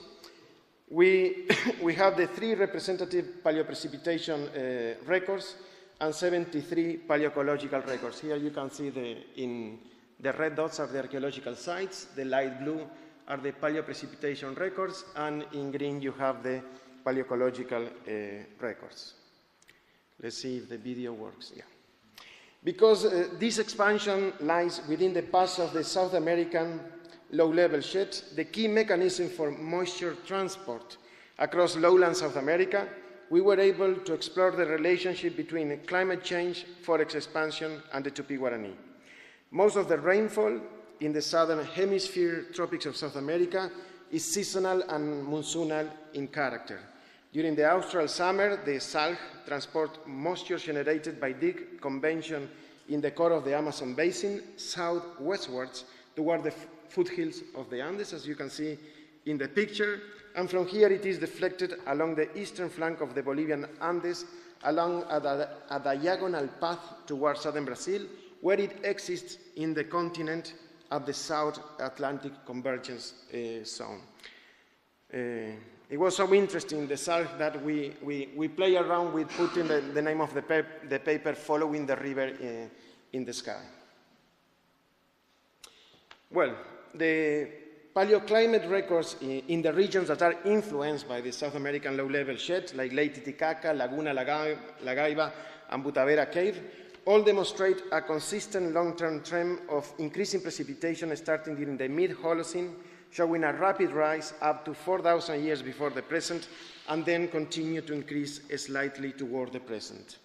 We have the 3 representative paleoprecipitation records and 73 paleoecological records. Here you can see the red dots are the archaeological sites, the light blue are the paleoprecipitation records, and in green you have the paleoecological records. Let's see if the video works. Yeah. Because this expansion lies within the path of the South American low-level shed, the key mechanism for moisture transport across lowland South America, we were able to explore the relationship between climate change, forest expansion, and the Tupi-Guarani. Most of the rainfall in the southern hemisphere tropics of South America is seasonal and monsoonal in character. During the austral summer, the Zhang transport moisture generated by dig convection in the core of the Amazon basin southwestwards toward the foothills of the Andes, as you can see in the picture. And from here it is deflected along the eastern flank of the Bolivian Andes, along a diagonal path towards southern Brazil, where it exits in the continent at the South Atlantic convergence zone. It was so interesting, the Zhang, that we play around with putting the name of the paper, Following the River in the Sky. Well, the paleoclimate records in the regions that are influenced by the South American low-level shed, like Lake Titicaca, Laguna La Gaiba, and Butavera Cave, all demonstrate a consistent long-term trend of increasing precipitation starting during the mid-Holocene, showing a rapid rise up to 4,000 years before the present, and then continue to increase slightly toward the present.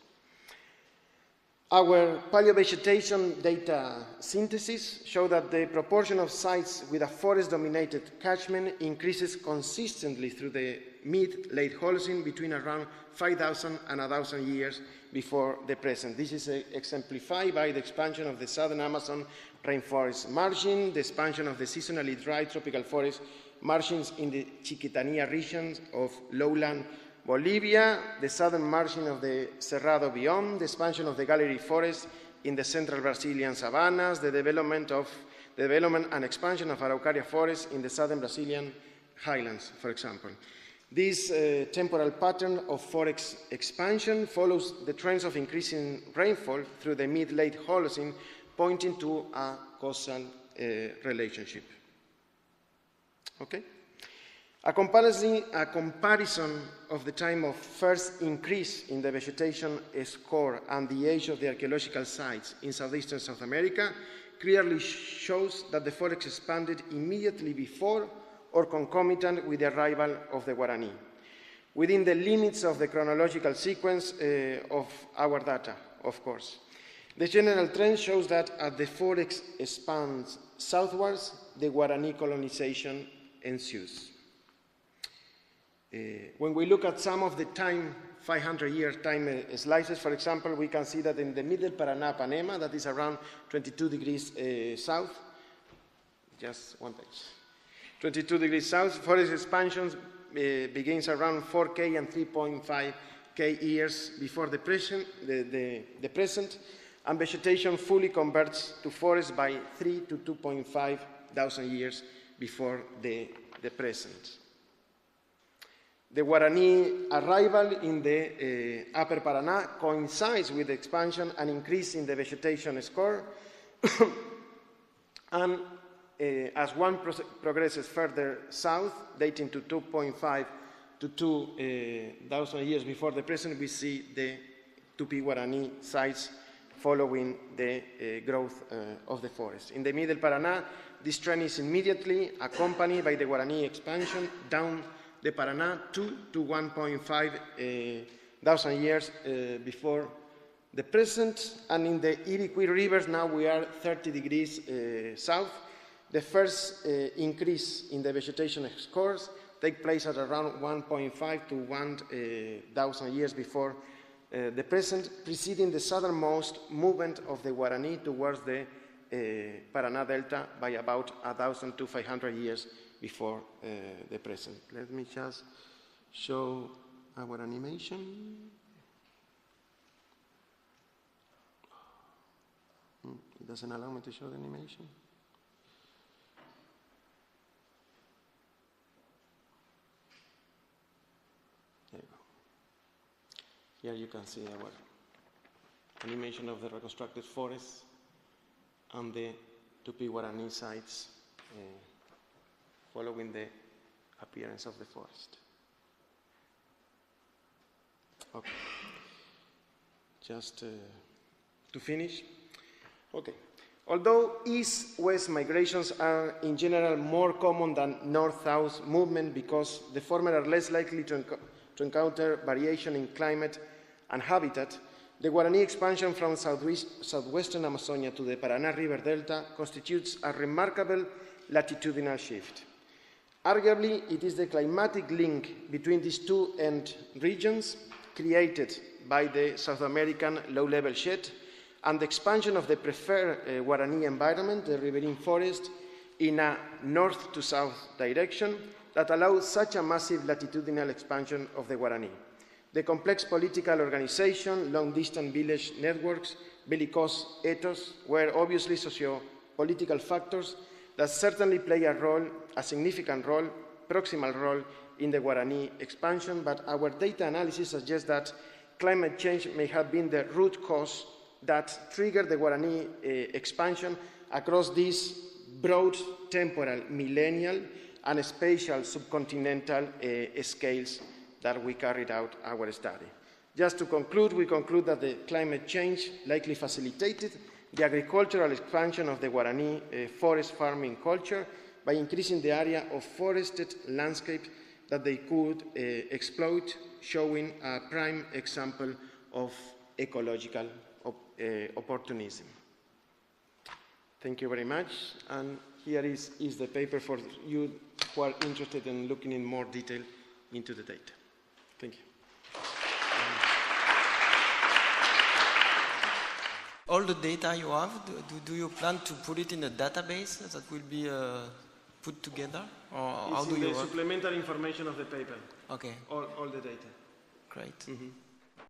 Our paleovegetation data synthesis show that the proportion of sites with a forest-dominated catchment increases consistently through the mid-late Holocene between around 5,000 and 1,000 years before the present. This is exemplified by the expansion of the southern Amazon rainforest margin, the expansion of the seasonally dry tropical forest margins in the Chiquitania regions of lowland Bolivia, the southern margin of the Cerrado biome, the expansion of the gallery forest in the central Brazilian savannas, the development and expansion of Araucaria forest in the southern Brazilian highlands, for example. This temporal pattern of forest expansion follows the trends of increasing rainfall through the mid-late Holocene, pointing to a causal relationship. Okay? A comparison of the time of first increase in the vegetation score and the age of the archaeological sites in southeastern South America clearly shows that the forest expanded immediately before or concomitant with the arrival of the Guarani, within the limits of the chronological sequence of our data, of course. The general trend shows that as the forest expands southwards, the Guarani colonization ensues. When we look at some of the time, 500-year time slices, for example, we can see that in the middle Paraná, Panema, that is around 22 degrees south, just one page, 22 degrees south, forest expansion begins around 4K and 3.5K years before the present, and vegetation fully converts to forest by 3 to 2.5 thousand years before the present. The Guarani arrival in the Upper Paraná coincides with the expansion and increase in the vegetation score, and as one progresses further south, dating to 2.5 to 2,000 years before the present, we see the Tupi-Guarani sites following the growth of the forest. In the Middle Paraná, this trend is immediately accompanied by the Guarani expansion down the Paraná 2 to 1.5 thousand years before the present, and in the Iriarte rivers now we are 30 degrees south. The first increase in the vegetation scores take place at around 1.5 to 1,000 years before the present, preceding the southernmost movement of the Guarani towards the Paraná Delta by about 1,000 to 500 years before the present. Let me just show our animation. It doesn't allow me to show the animation. There you go. Here you can see our animation of the reconstructed forests and the Tupi-Guarani sites following the appearance of the forest. Okay. Just to finish. Okay. Although east-west migrations are in general more common than north-south movement because the former are less likely to encounter variation in climate and habitat, the Guarani expansion from southwestern Amazonia to the Paraná River Delta constitutes a remarkable latitudinal shift. Arguably, it is the climatic link between these two end regions created by the South American low-level shed and the expansion of the preferred Guarani environment, the riverine forest, in a north to south direction that allows such a massive latitudinal expansion of the Guarani. The complex political organization, long-distance village networks, bellicose ethos were obviously socio-political factors that certainly play a significant role, proximal role in the Guarani expansion, but our data analysis suggests that climate change may have been the root cause that triggered the Guarani expansion across these broad temporal, millennial, and spatial subcontinental scales that we carried out our study. Just to conclude, we conclude that the climate change likely facilitated the agricultural expansion of the Guarani forest farming culture by increasing the area of forested landscape that they could exploit, showing a prime example of ecological opportunism. Thank you very much. And here is the paper for you who are interested in looking in more detail into the data. Thank you. All the data you have, do you plan to put it in a database that will be put together? Or how do you work? Supplementary information of the paper. Okay. All the data. Great. Mm-hmm.